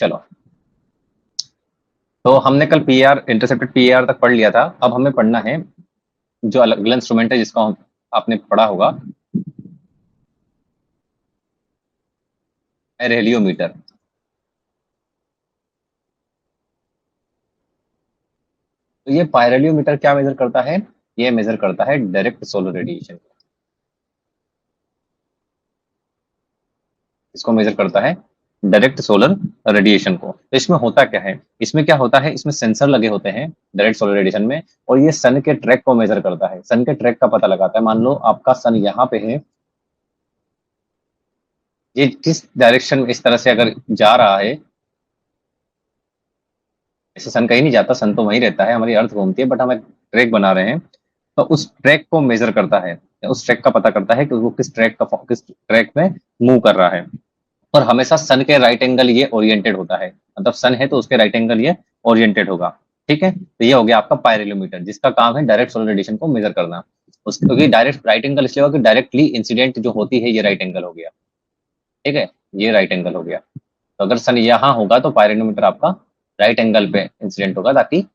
चलो, तो हमने कल पीआर इंटरसेप्टेड पीआर तक पढ़ लिया था। अब हमें पढ़ना है जो अगला इंस्ट्रूमेंट है जिसका आपने पढ़ा होगा, रेडियोमीटर। तो ये पायरेडियोमीटर क्या मेजर करता है? ये मेजर करता है डायरेक्ट सोलर रेडिएशन। इसको मेजर करता है डायरेक्ट सोलर रेडिएशन को। तो इसमें होता क्या है, इसमें क्या होता है, इसमें सेंसर लगे होते हैं डायरेक्ट सोलर रेडिएशन में, और ये सन के ट्रैक को मेजर करता है, सन के ट्रैक का पता लगाता है। मान लो आपका सन यहाँ पे है, ये किस डायरेक्शन में इस तरह से अगर जा रहा है, ऐसे सन कहीं नहीं जाता, सन तो वहीं रहता है, हमारी अर्थ घूमती है, बट हम एक ट्रैक बना रहे हैं, तो उस ट्रैक को मेजर करता है, उस ट्रैक का पता करता है कि वो किस ट्रैक में मूव कर रहा है। और हमेशा सन के राइट एंगल ये ओरिएंटेड होता है, मतलब सन है तो उसके राइट एंगल ये ओरिएंटेड होगा। ठीक है, तो ये हो गया आपका पायरेडियोमीटर, जिसका काम है डायरेक्ट सोलर रेडिएशन को मेजर करना। क्योंकि डायरेक्ट राइट एंगल इसलिए होगा कि डायरेक्टली इंसिडेंट जो होती है ये राइट एंगल हो गया। ठीक है, ये राइट एंगल हो गया। तो अगर सन यहाँ होगा तो पायरेडियोमीटर आपका राइट एंगल पे इंसिडेंट होगा, ताकि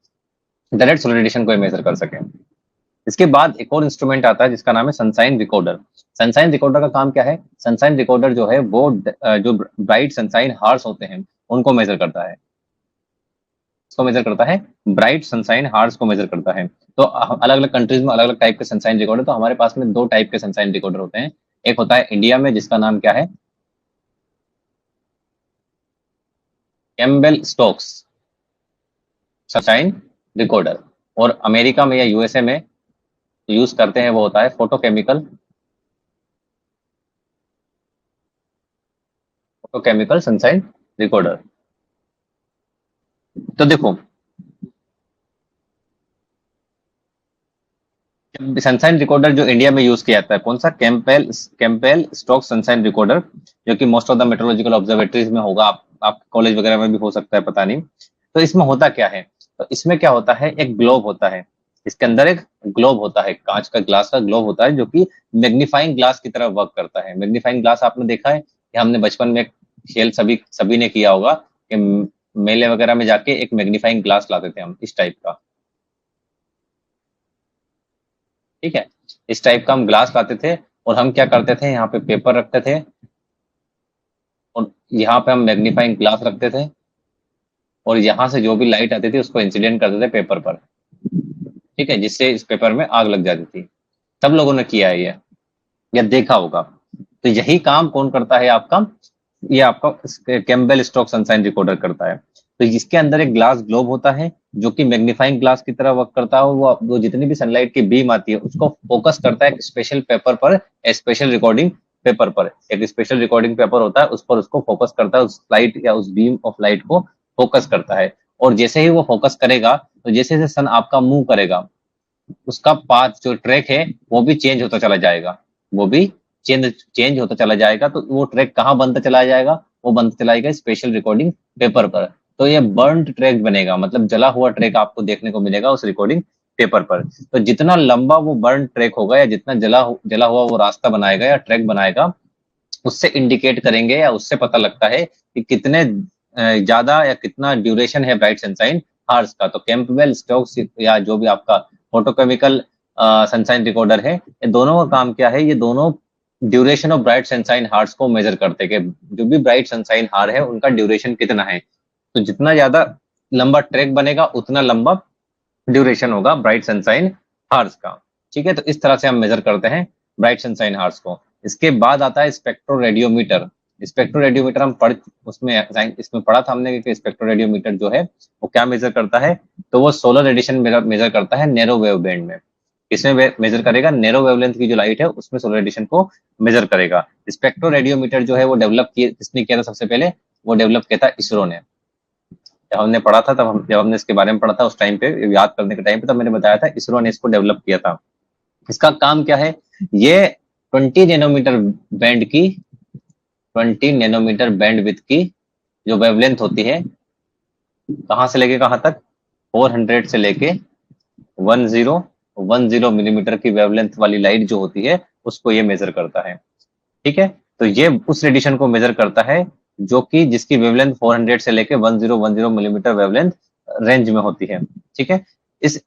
डायरेक्ट सोलर रेडिएशन को मेजर कर सके। इसके बाद एक और इंस्ट्रूमेंट आता है जिसका नाम है सनशाइन रिकॉर्डर। सनशाइन रिकॉर्डर का काम क्या है? सनशाइन रिकॉर्डर जो है वो जो ब्राइट सनशाइन हार्स होते हैं उनको मेजर करता है। इसको मेजर करता है, ब्राइट सनशाइन हार्स को मेजर करता है। तो अलग अलग कंट्रीज में अलग अलग टाइप के सनशाइन रिकॉर्डर, तो हमारे पास में दो टाइप के सनशाइन रिकॉर्डर होते हैं। एक होता है इंडिया में जिसका नाम क्या है, कैम्बेल स्टोक्स सनशाइन रिकॉर्डर, और अमेरिका में या यूएसए में यूज करते हैं वो होता है फोटोकेमिकल सनशाइन रिकॉर्डर। तो देखो, सनशाइन रिकॉर्डर जो इंडिया में यूज किया जाता है कौन सा, कैंपेल स्टोक सनशाइन रिकॉर्डर, जो कि most of the meteorological observatories में होगा, आप कॉलेज वगैरह में भी हो सकता है, पता नहीं। तो इसमें होता क्या है, तो इसमें क्या होता है, एक ग्लोब होता है, इसके अंदर एक ग्लोब होता है, कांच का ग्लास का ग्लोब होता है, जो कि मैग्नीफाइंग ग्लास की तरह वर्क करता है। मैग्नीफाइंग ग्लास आपने देखा है कि हमने बचपन में खेल सभी सभी ने किया होगा कि मेले वगैरह में जाके एक मैग्नीफाइंग ग्लास लाते थे हम, इस टाइप का। ठीक है, इस टाइप का हम ग्लास लाते थे, और हम क्या करते थे, यहाँ पे पेपर रखते थे, और यहाँ पे हम मैग्नीफाइंग ग्लास रखते थे, और यहाँ से जो भी लाइट आती थी उसको इंसिडेंट करते थे पेपर पर। ठीक है, जिससे इस पेपर में आग लग जाती थी। सब लोगों ने किया है ये, या देखा होगा। तो यही काम कौन करता है आपका, ये आपका कैम्बेल स्टोक सनशाइन रिकॉर्डर करता है। तो इसके अंदर एक ग्लास ग्लोब होता है जो कि मैग्नीफाइंग ग्लास की तरह वर्क करता है, वो जितनी भी सनलाइट की बीम आती है उसको फोकस करता है एक स्पेशल पेपर पर, स्पेशल रिकॉर्डिंग पेपर पर। एक स्पेशल रिकॉर्डिंग पेपर होता है, उस पर उसको फोकस करता है, उस लाइट या उस बीम ऑफ लाइट को फोकस करता है। और जैसे ही वो फोकस करेगा, तो जैसे जैसे सन आपका मूव करेगा, उसका पाथ जो ट्रैक है वो भी चेंज होता चला जाएगा, वो भी चेंज चेंज होता चला जाएगा। तो वो ट्रैक कहाँ बनता चला जाएगा, वो बनता चला जाएगा स्पेशल रिकॉर्डिंग पेपर पर। तो ये बर्न्ड ट्रैक बनेगा, मतलब जला हुआ ट्रैक आपको देखने को मिलेगा उस रिकॉर्डिंग पेपर पर। तो जितना लंबा वो बर्न ट्रैक होगा, या जितना जला हुआ वो रास्ता बनाएगा या ट्रैक बनाएगा, उससे इंडिकेट करेंगे, या उससे पता लगता है कि कितने ज्यादा या कितना ड्यूरेशन है ब्राइट सनशाइन हार्स का। तो कैंपबेल स्टोक्स या जो भी आपका फोटोकेमिकल सनशाइन रिकॉर्डर है, ये दोनों का काम क्या है, ये दोनों duration of bright sunshine hours को मेजर करते हैं कि जो भी ब्राइट सनशाइन हार है उनका ड्यूरेशन कितना है। तो जितना ज्यादा लंबा ट्रैक बनेगा उतना लंबा ड्यूरेशन होगा ब्राइट सनशाइन हार्स का। ठीक है, तो इस तरह से हम मेजर करते हैं ब्राइट सनशाइन हार्स को। इसके बाद आता है स्पेक्ट्रोरेडियोमीटर। स्पेक्ट्रोरेडियोमीटर हम इसमें पढ़ा था हमने कि स्पेक्ट्रोरेडियोमीटर जो है वो क्या मेजर करता है, तो वो सोलर रेडिएशन मेजर करता है नैरो वेव बैंड में। इसमें मेजर करेगा नैरो वेवलेंथ की जो लाइट है उसमें सोलर रेडिएशन को मेजर करेगा। स्पेक्ट्रोरेडियोमीटर जो है वो डेवलप किसने किया था सबसे पहले, वो डेवलप किया था इसरो ने। जब हमने पढ़ा था जब हमने इसके बारे में पढ़ा था उस टाइम पे, याद करने के टाइम पे, तब मैंने बताया था इसरो ने इसको डेवलप किया था। इसका काम क्या है, ये 20 नैनोमीटर बैंड की 20 नैनोमीटर बैंड विड्थ की जो वेवलेंथ होती है, कहां से लेके कहां तक, 400 से लेके 1010 मिलीमीटर की वेवलेंथ वाली लाइट जो होती है उसको ये मेजर करता है। ठीक है, तो ये उस रेडिएशन को मेजर करता है जो कि जिसकी वेवलेंथ 400 से लेके 1010 मिलीमीटर वेवलेंथ रेंज में होती है। ठीक है,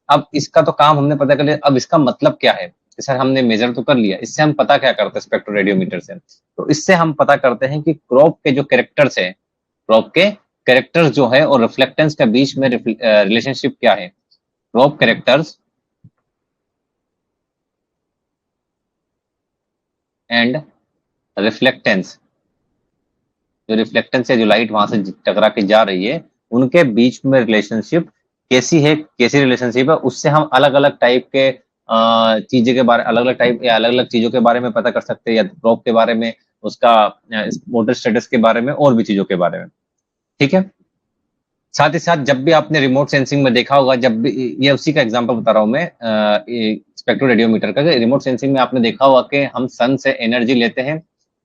अब इसका तो काम हमने पता कर लिया, अब इसका मतलब क्या है? सर हमने मेजर तो कर लिया, इससे हम पता क्या करते हैं स्पेक्ट्रोरेडियोमीटर से? तो इससे हम पता करते हैं कि क्रॉप के जो कैरेक्टर्स है, क्रॉप के कैरेक्टर्स जो है और रिफ्लेक्टेंस के बीच में रिलेशनशिप क्या है। क्रॉप कैरेक्टर्स एंड रिफ्लेक्टेंस, जो रिफ्लेक्टेंस है, जो लाइट वहां से टकरा के जा रही है, उनके बीच में रिलेशनशिप कैसी है, कैसी रिलेशनशिप है, उससे हम अलग अलग टाइप के चीजें के बारे, अलग अलग टाइप या अलग अलग चीजों के बारे में पता कर सकते हैं, या क्रॉप के बारे में, उसका मोटर स्टेटस के बारे में, और भी चीजों के बारे में। ठीक है, साथ ही साथ जब भी आपने रिमोट सेंसिंग में देखा होगा, जब भी, ये उसी का एग्जांपल बता रहा हूं मैं स्पेक्ट्रोरेडियोमीटर का, रिमोट सेंसिंग में आपने देखा होगा कि हम सन से एनर्जी लेते हैं,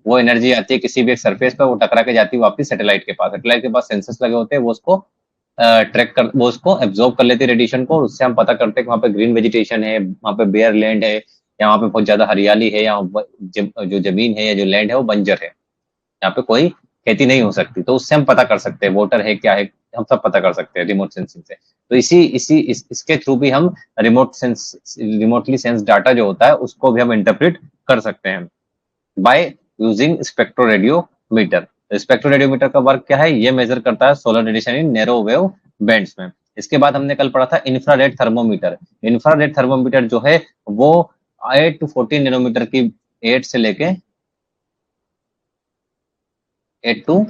वो एनर्जी आती है किसी भी एक सरफेस पर, वो टकरा के जाती है वापस सैटेलाइट के पास, सैटेलाइट के पास सेंसर्स लगे होते हैं, वो उसको ट्रैक कर, वो उसको एब्जॉर्ब कर लेती है रेडिएशन को, और उससे हम पता करते हैं कि वहाँ पे ग्रीन वेजिटेशन है, वहाँ पे बेयर लैंड है, या वहाँ पे बहुत ज्यादा हरियाली है, या जो जमीन है या जो लैंड है वो बंजर है, यहाँ पे कोई खेती नहीं हो सकती। तो उससे हम पता कर सकते हैं वोटर है क्या है, हम सब पता कर सकते हैं रिमोट सेंसिंग से। तो इसके थ्रू भी हम रिमोटली सेंस डाटा जो होता है उसको भी हम इंटरप्रेट कर सकते हैं बाय यूजिंग स्पेक्ट्रोरेडियोमीटर। स्पेक्ट्रोरेडियोमीटर का वर्क क्या है? ये मेजर करता है solar radiation in narrow wave bands में। इसके बाद हमने कल पढ़ा था इंफ्रारेड थर्मोमीटर। इंफ्रारेड थर्मोमीटर जो है वो 8 to 14 नैनोमीटर की, 8 से लेके 8 to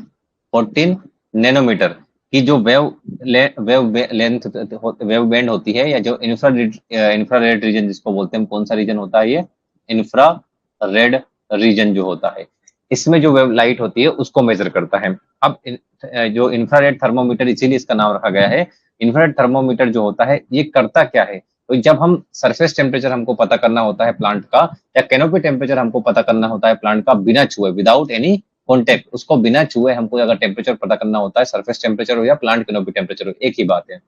14 नैनोमीटर की जो वेव बैंड होती है, या जो इंफ्रारेड रीजन जिसको बोलते हैं, कौन सा रीजन होता है ये? इंफ्रारेड रीजन जो होता है, इसमें जो वेव लाइट होती है उसको मेजर करता है। अब जो इंफ्रारेड थर्मोमीटर, इसीलिए इसका नाम रखा गया है। इंफ्रारेड थर्मोमीटर जो होता है ये करता क्या है? तो जब हम सरफेस टेम्परेचर हमको पता करना होता है प्लांट का, या कैनोपी टेम्परेचर हमको पता करना होता है प्लांट का बिना छुए, विदाउट एनी कॉन्टेक्ट, उसको बिना छुए हमको अगर टेम्परेचर पता करना होता है, सरफेस टेम्परेचर हो या प्लांट कैनोपी टेम्परेचर हो, एक ही बात है।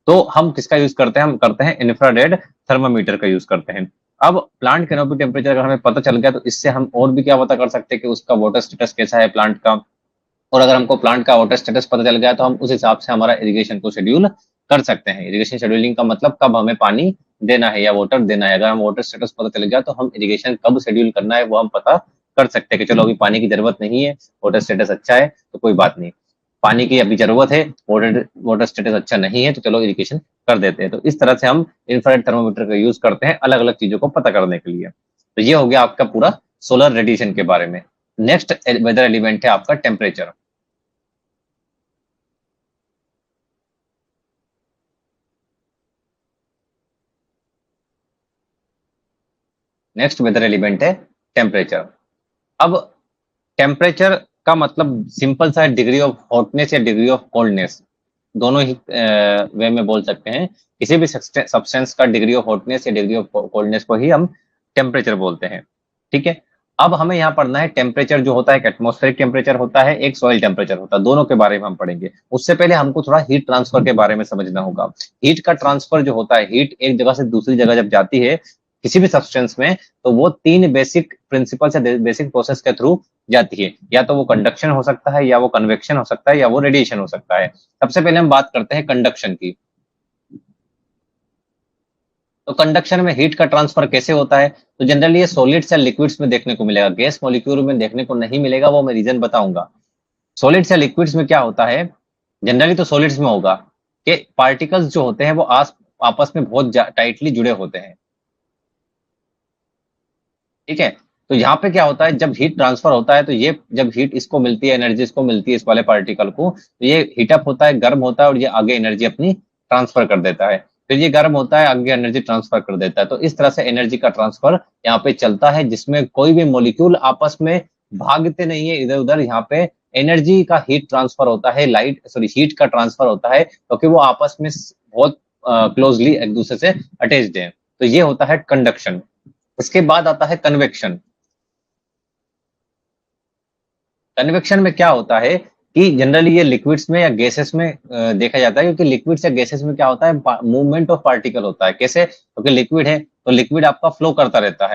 तो हम किसका यूज करते हैं? हम करते हैं इंफ्रारेड थर्मामीटर का यूज करते हैं। अब प्लांट कैनोपी टेम्परेचर अगर हमें पता चल गया तो इससे हम और भी क्या पता कर सकते हैं कि उसका वाटर स्टेटस कैसा है प्लांट का। और अगर हमको प्लांट का वाटर स्टेटस पता चल गया तो हम उस हिसाब से हमारा इरिगेशन को शेड्यूल कर सकते हैं। इरिगेशन शेड्यूलिंग का मतलब कब हमें पानी देना है या वाटर देना है। अगर हम वाटर स्टेटस पता चल गया तो हम इरिगेशन कब शेड्यूल करना है वो हम पता कर सकते हैं कि चलो अभी पानी की जरूरत नहीं है, वाटर स्टेटस अच्छा है तो कोई बात नहीं, पानी की अभी जरूरत है, वाटर स्टेटस अच्छा नहीं है तो चलो इरिगेशन कर देते हैं। तो इस तरह से हम इंफ्रारेड थर्मोमीटर का यूज करते हैं अलग अलग चीजों को पता करने के लिए। तो ये हो गया आपका पूरा सोलर रेडिएशन के बारे में। नेक्स्ट वेदर एलिमेंट है आपका टेम्परेचर। नेक्स्ट वेदर एलिमेंट है टेम्परेचर। अब टेम्परेचर का मतलब सिंपल सा डिग्री ऑफ हॉटनेस या डिग्री ऑफ कोल्डनेस, दोनों ही वे में बोल सकते हैं। किसी भी सब्सटेंस का डिग्री ऑफ हॉटनेस या डिग्री ऑफ कोल्डनेस को ही हम टेम्परेचर बोलते हैं। ठीक है, अब हमें यहाँ पढ़ना है टेम्परेचर जो होता है, एक एटमॉस्फेरिक टेम्परेचर होता है, एक सॉइल टेम्परेचर होता है, दोनों के बारे में हम पढ़ेंगे। उससे पहले हमको थोड़ा हीट ट्रांसफर के बारे में समझना होगा। हीट का ट्रांसफर जो होता है, हीट एक जगह से दूसरी जगह जब जाती है किसी भी सब्सटेंस में, तो वो तीन बेसिक प्रिंसिपल से बेसिक प्रोसेस के थ्रू जाती है। या तो वो कंडक्शन हो सकता है, या वो कन्वेक्शन हो सकता है, या वो रेडिएशन हो सकता है। सबसे पहले हम बात करते हैं कंडक्शन की। तो कंडक्शन में हीट का ट्रांसफर कैसे होता है? तो जनरली ये सॉलिड्स या लिक्विड्स में देखने को मिलेगा, गैस मॉलिक्यूल में देखने को नहीं मिलेगा, वो मैं रीजन बताऊंगा। सॉलिड्स या लिक्विड्स में क्या होता है? जनरली तो सॉलिड्स में होगा कि पार्टिकल्स जो होते हैं वो आपस में बहुत टाइटली जुड़े होते हैं। ठीक है, तो यहाँ पे क्या होता है, जब हीट ट्रांसफर होता है तो ये, जब हीट इसको मिलती है, एनर्जी इसको मिलती है इस वाले पार्टिकल को, तो ये हीटअप होता है, गर्म होता है, और ये आगे एनर्जी अपनी ट्रांसफर कर देता है। फिर ये गर्म होता है, आगे एनर्जी ट्रांसफर कर देता है। तो इस तरह से एनर्जी का ट्रांसफर यहाँ पे चलता है, जिसमें कोई भी मॉलिक्यूल आपस में भागते नहीं है इधर उधर। यहाँ पे एनर्जी का हीट ट्रांसफर होता है, हीट का ट्रांसफर होता है, क्योंकि वो आपस में बहुत क्लोजली एक दूसरे से अटैच्ड है। तो ये होता है कंडक्शन। इसके बाद आता है कन्वेक्शन। कन्वेक्शन में क्या होता है कि जनरली ये लिक्विड्स में या गैसेस में देखा जाता है, क्योंकि लिक्विड्स या गैसेस में क्या होता है, मूवमेंट ऑफ पार्टिकल होता है। कैसे? क्योंकि लिक्विड है तो लिक्विड आपका फ्लो करता रहता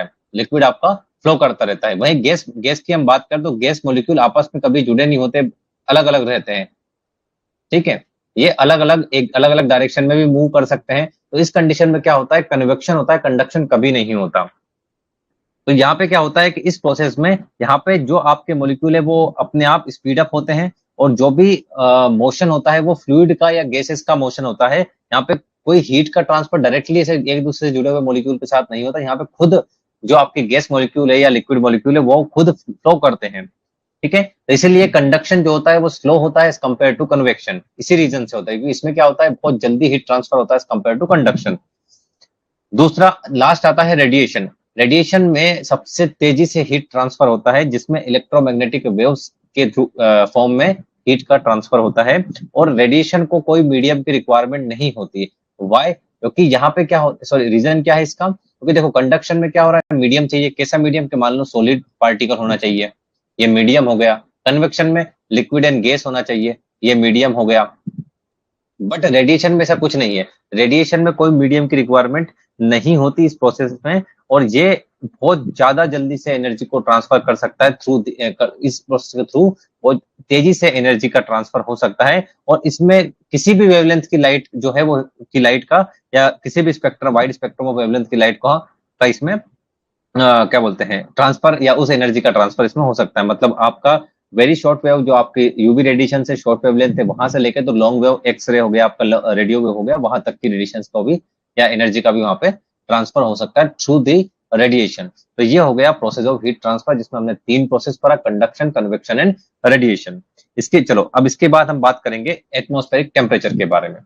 है, वहीं गैस गैस की हम बात करें तो गैस मॉलिक्यूल आपस में कभी जुड़े नहीं होते, अलग अलग रहते हैं, ठीक है, ये अलग अलग डायरेक्शन में भी मूव कर सकते हैं। तो इस कंडीशन में क्या होता है, कन्वेक्शन होता है, कंडक्शन कभी नहीं होता। तो यहाँ पे क्या होता है कि इस प्रोसेस में यहाँ पे जो आपके मॉलिक्यूल है वो अपने आप स्पीड अप होते हैं, और जो भी मोशन होता है वो फ्लूइड का या गैसेस का मोशन होता है। यहाँ पे कोई हीट का ट्रांसफर डायरेक्टली ऐसे एक दूसरे से जुड़े हुए मॉलिक्यूल के साथ नहीं होता, यहाँ पे खुद जो आपकी गैस मॉलिक्यूल है या लिक्विड मॉलिक्यूल है वो खुद फ्लो करते हैं, ठीक है। तो इसीलिए कंडक्शन जो होता है वो स्लो होता है एज कम्पेयर टू कन्वेक्शन, इसी रीजन से होता है, क्योंकि इसमें क्या होता है, बहुत जल्दी हीट ट्रांसफर होता है एज कम्पेयर टू कंडक्शन। दूसरा लास्ट आता है रेडिएशन। रेडिएशन में सबसे तेजी से हीट ट्रांसफर होता है, जिसमें इलेक्ट्रोमैग्नेटिक वेव्स के थ्रू फॉर्म में हीट का ट्रांसफर होता है, और रेडिएशन को कोई मीडियम की रिक्वायरमेंट नहीं होती। वाई? क्योंकि यहाँ पे क्या हो, सॉरी, रीजन क्या है इसका, क्योंकि देखो कंडक्शन में क्या हो रहा है, मीडियम चाहिए। कैसा मीडियम? के मान लो सॉलिड पार्टिकल होना चाहिए, ये मीडियम हो गया। कन्वेक्शन में लिक्विड एंड गैस होना चाहिए, ये मीडियम हो गया। बट रेडिएशन में ऐसा कुछ नहीं है, रेडिएशन में कोई मीडियम की रिक्वायरमेंट नहीं होती इस प्रोसेस में, और ये बहुत ज्यादा जल्दी से एनर्जी को ट्रांसफर कर सकता है थ्रू इस प्रोसेस के थ्रू बहुत तेजी से एनर्जी का ट्रांसफर हो सकता है। और इसमें किसी भी वेवलेंथ की लाइट जो है वो की लाइट का, या किसी भी spectrum, wide spectrum of wavelength की लाइट का इसमें क्या बोलते हैं, ट्रांसफर, या उस एनर्जी का ट्रांसफर इसमें हो सकता है। मतलब आपका वेरी शॉर्ट वेव जो आपकी यूवी रेडिएशन से शॉर्ट वेव लेंथ है वहां से लेकर तो लॉन्ग वेव एक्स रे हो गया, आपका रेडियो वेव हो गया, वहां तक की रेडिएशन को भी या एनर्जी का भी वहां पे ट्रांसफर हो सकता है थ्रू दी रेडिएशन। तो ये हो गया प्रोसेस ऑफ हीट ट्रांसफर, जिसमें हमने 3 प्रोसेस पढ़ा, कंडक्शन, कन्वेक्शन एंड रेडिएशन। इसके चलो अब इसके बाद हम बात करेंगे एटमॉस्फेरिक टेम्परेचर के बारे में।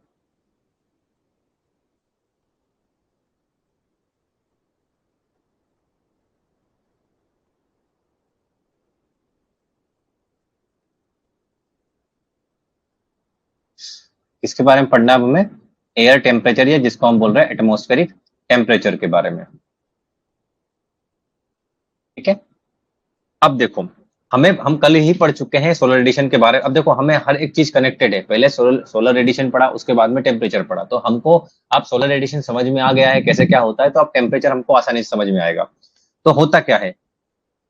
इसके बारे में पढ़ना है हमें एयर टेम्परेचर, या जिसको हम बोल रहे हैं एटमॉस्फेरिक टेम्परेचर के बारे में, ठीक है। अब देखो, हम कल ही पढ़ चुके हैं सोलर रेडिएशन के बारे में। अब देखो हमें हर एक चीज कनेक्टेड है, पहले सोलर रेडिएशन पढ़ा, उसके बाद में टेम्परेचर पढ़ा, तो हमको अब सोलर रेडिएशन समझ में आ गया है कैसे क्या होता है, तो अब टेम्परेचर हमको आसानी से समझ में आएगा। तो होता क्या है,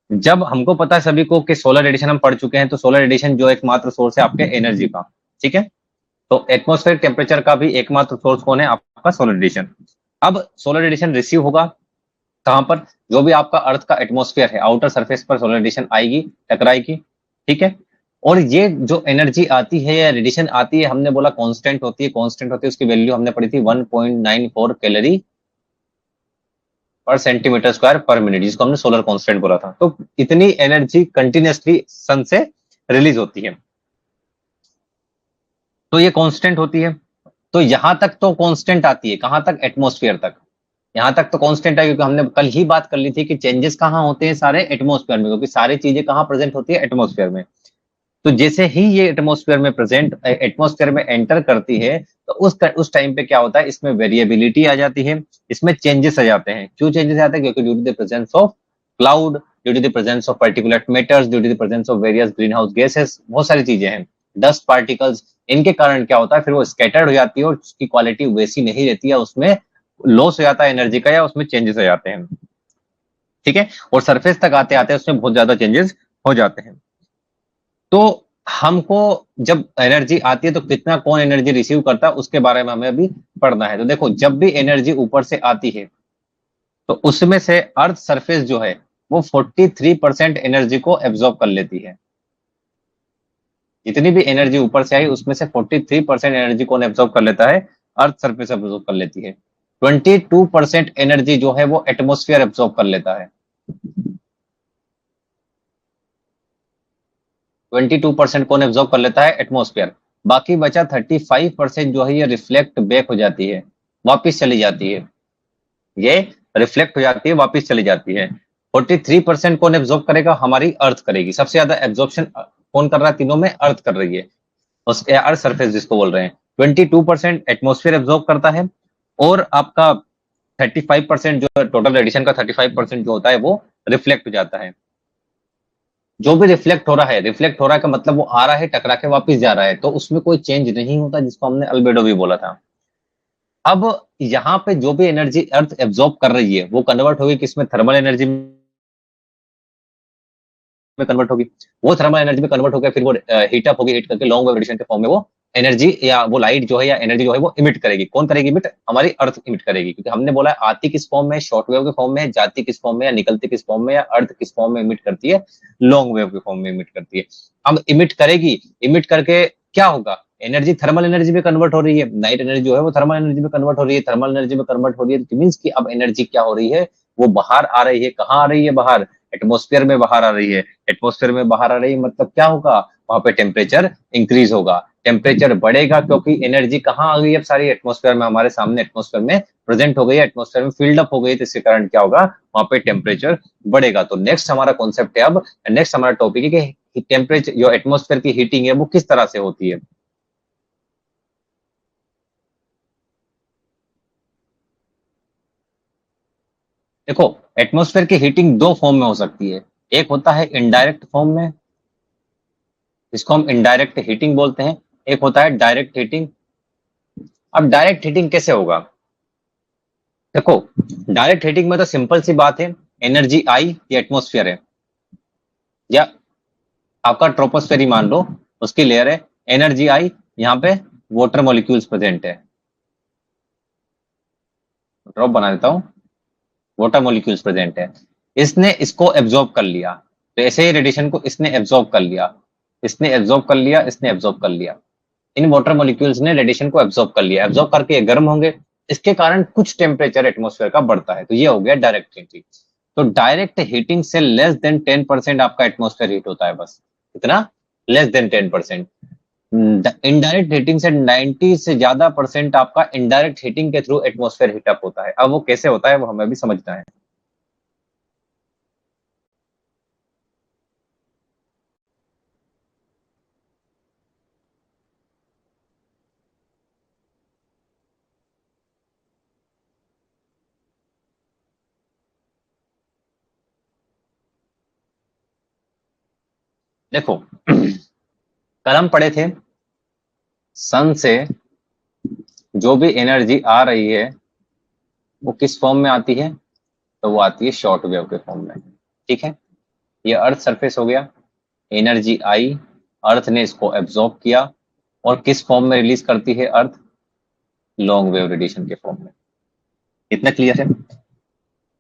जब हमको पता है सभी को कि सोलर रेडिएशन हम पढ़ चुके हैं, तो सोलर रेडिएशन जो एकमात्र सोर्स है आपके एनर्जी का, ठीक है। तो एटमॉस्फेरिक टेम्परेचर का भी एकमात्र सोर्स कौन है? आपका सोलर रेडिएशन। अब सोलर रेडिएशन रिसीव होगा कहां पर? जो भी आपका अर्थ का एटमॉस्फेयर है, आउटर सरफेस पर सोलर रेडिएशन आएगी, टकराएगी, ठीक है। और ये जो एनर्जी आती है या रेडिएशन आती है, हमने बोला कांस्टेंट होती है, कांस्टेंट होती है, उसकी वैल्यू हमने पढ़ी थी 1.94 कैलोरी पर सेंटीमीटर स्क्वायर पर मिनट, जिसको हमने सोलर कांस्टेंट बोला था। तो इतनी एनर्जी कंटिन्यूअसली सन से रिलीज होती है, तो ये कांस्टेंट होती है। तो यहां तक तो कांस्टेंट आती है, कहां तक? एटमॉस्फेयर तक। यहां तक तो कांस्टेंट है, क्योंकि हमने कल ही बात कर ली थी कि चेंजेस कहां होते हैं सारे? एटमॉस्फेयर में, क्योंकि सारी चीजें कहां प्रेजेंट होती है? एटमॉस्फेयर में। तो जैसे ही ये एटमॉस्फेयर में एंटर करती है, तो उस टाइम पे क्या होता है, इसमें वेरिएबिलिटी आ जाती है, इसमें चेंजेस आ जाते हैं। क्यों चेंजेस आते हैं? क्योंकि due to the presence of cloud, due to the presence of particulate matters, due to the presence of various green house gases, बहुत सारी चीजें हैं, डस्ट पार्टिकल्स। इनके कारण क्या होता है, फिर वो स्कैटर्ड हो जाती है और उसकी क्वालिटी वैसी नहीं रहती है, उसमें लॉस हो जाता है एनर्जी का, या उसमें चेंजेस आ जाते हैं, ठीक है। और सरफेस तक आते आते उसमें बहुत ज्यादा चेंजेस हो जाते हैं। तो हमको जब एनर्जी आती है तो कितना कौन एनर्जी रिसीव करता है उसके बारे में हमें अभी पढ़ना है। तो देखो, जब भी एनर्जी ऊपर से आती है तो उसमें से अर्थ सरफेस जो है वो 43% एनर्जी को एब्जॉर्ब कर लेती है। जितनी भी एनर्जी ऊपर से आई उसमें से 43% एनर्जी कौन एब्जॉर्ब कर लेता है? अर्थ सरफेस एब्जॉर्ब कर लेती है। 22% एनर्जी जो है वो एटमोस्फियर एब्जॉर्ब कर लेता है। 22% कौन एब्जॉर्ब कर लेता है? एटमोस्फियर। बाकी बचा 35% जो है ये रिफ्लेक्ट बैक हो जाती है, वापिस चली जाती है, ये रिफ्लेक्ट हो जाती है, वापिस चली जाती है। 43% कौन एब्जॉर्ब करेगा? हमारी अर्थ करेगी। सबसे ज्यादा एब्जॉर्प्शन कौन कर रहा है? तीनों में अर्थ कर रही है, उसके अर्थ सरफेस जिसको बोल रहे हैं। 22% एटमोस्फियर एब्जॉर्ब करता है, और आपका 35% जो टोटल रेडिएशन का 35% जो होता है वो रिफ्लेक्ट हो जाता है। जो भी रिफ्लेक्ट हो रहा है का मतलब वो आ रहा है, टकरा के वापस जा रहा है, तो उसमें कोई चेंज नहीं होता, जिसको हमने अल्बेडो भी बोला था। अब यहाँ पे जो भी एनर्जी अर्थ एब्जॉर्ब कर रही है वो कन्वर्ट होगी किसमें? थर्मल एनर्जी में कन्वर्ट होगी, वो थर्मल एनर्जी में कन्वर्ट होकर फिर वो हीट अप होगी, हीट करके लॉन्ग वेव रेडिएशन के फॉर्म में वो एनर्जी या वो लाइट जो है या एनर्जी जो है वो इमिट करेगी। कौन करेगी इमिट? हमारी अर्थ इमिट करेगी, क्योंकि हमने बोला है आती किस फॉर्म में, शॉर्ट वेव के फॉर्म में, जाती किस फॉर्म में, या निकलती किस फॉर्म में, या अर्थ किस फॉर्म में इमिट करती है? लॉन्ग वेव के फॉर्म में इमिट करती है। अब इमिट करेगी, इमिट करके क्या होगा? एनर्जी थर्मल एनर्जी में कन्वर्ट हो रही है, नाइट एनर्जी जो है वो थर्मल एनर्जी में कन्वर्ट हो रही है, थर्मल एनर्जी में कन्वर्ट हो रही है, मींस कि अब एनर्जी क्या हो रही है? वो बाहर आ रही है। कहाँ आ रही है बाहर? एटमॉस्फेयर में बाहर आ रही है। एटमॉस्फेयर में बाहर आ रही है मतलब क्या होगा? वहां पे टेम्परेचर इंक्रीज होगा, टेम्परेचर बढ़ेगा, क्योंकि एनर्जी कहाँ आ गई? अब सारी एटमॉस्फेयर में, हमारे सामने एटमॉस्फेयर में प्रेजेंट हो गई है, एटमॉस्फेयर में फील्ड अप हो गई, तो इसके कारण क्या होगा? वहां पे टेम्परेचर बढ़ेगा। तो नेक्स्ट हमारा कॉन्सेप्ट है, अब नेक्स्ट हमारा टॉपिक है कि टेम्परेचर, जो एटमॉस्फेयर की हीटिंग है वो किस तरह से होती है। देखो, एटमॉस्फेयर की हीटिंग दो फॉर्म में हो सकती है। एक होता है इनडायरेक्ट फॉर्म में, इसको हम इनडायरेक्ट हीटिंग बोलते हैं। एक होता है डायरेक्ट हीटिंग। अब डायरेक्ट हीटिंग कैसे होगा? देखो, डायरेक्ट हीटिंग में तो सिंपल सी बात है, एनर्जी आई, ये एटमॉस्फेयर है, या आपका ट्रोपोस्फेयर ही मान लो, उसकी लेयर है, एनर्जी आई, यहाँ पे वाटर मॉलिक्यूल्स प्रेजेंट है, ड्रॉप बना देता हूँ, वाटर मॉलिक्यूल्स प्रेजेंट है, इसने इसको एब्जॉर्ब कर लिया। तो ऐसे ही रेडिएशन को इसने एब्जॉर्ब कर लिया, इसने एब्जॉर्ब कर लिया, इसने एब्जॉर्ब कर लिया, इन वाटर मॉलिक्यूल्स ने रेडिएशन को एब्जॉर्ब कर लिया, एब्जॉर्ब करके ये गर्म होंगे, इसके कारण कुछ टेम्परेचर एटमॉस्फेयर का बढ़ता है। तो ये हो गया डायरेक्ट हीटिंग। तो डायरेक्ट हीटिंग से लेस देन 10% आपका एटमॉस्फेयर हीट होता है, बस इतना, लेस देन 10%। इनडायरेक्ट हीटिंग से 90 से ज्यादा परसेंट आपका इनडायरेक्ट हीटिंग के थ्रू एटमॉस्फेयर हीटअप होता है। अब वो कैसे होता है वो हमें भी समझना है। देखो, कल हम पढ़े थे, सन से जो भी एनर्जी आ रही है वो किस फॉर्म में आती है? तो वो आती है शॉर्ट वेव के फॉर्म में। ठीक है, ये अर्थ सरफेस हो गया, एनर्जी आई, अर्थ ने इसको एब्जॉर्ब किया, और किस फॉर्म में रिलीज करती है अर्थ? लॉन्ग वेव रेडिएशन के फॉर्म में। इतना क्लियर है?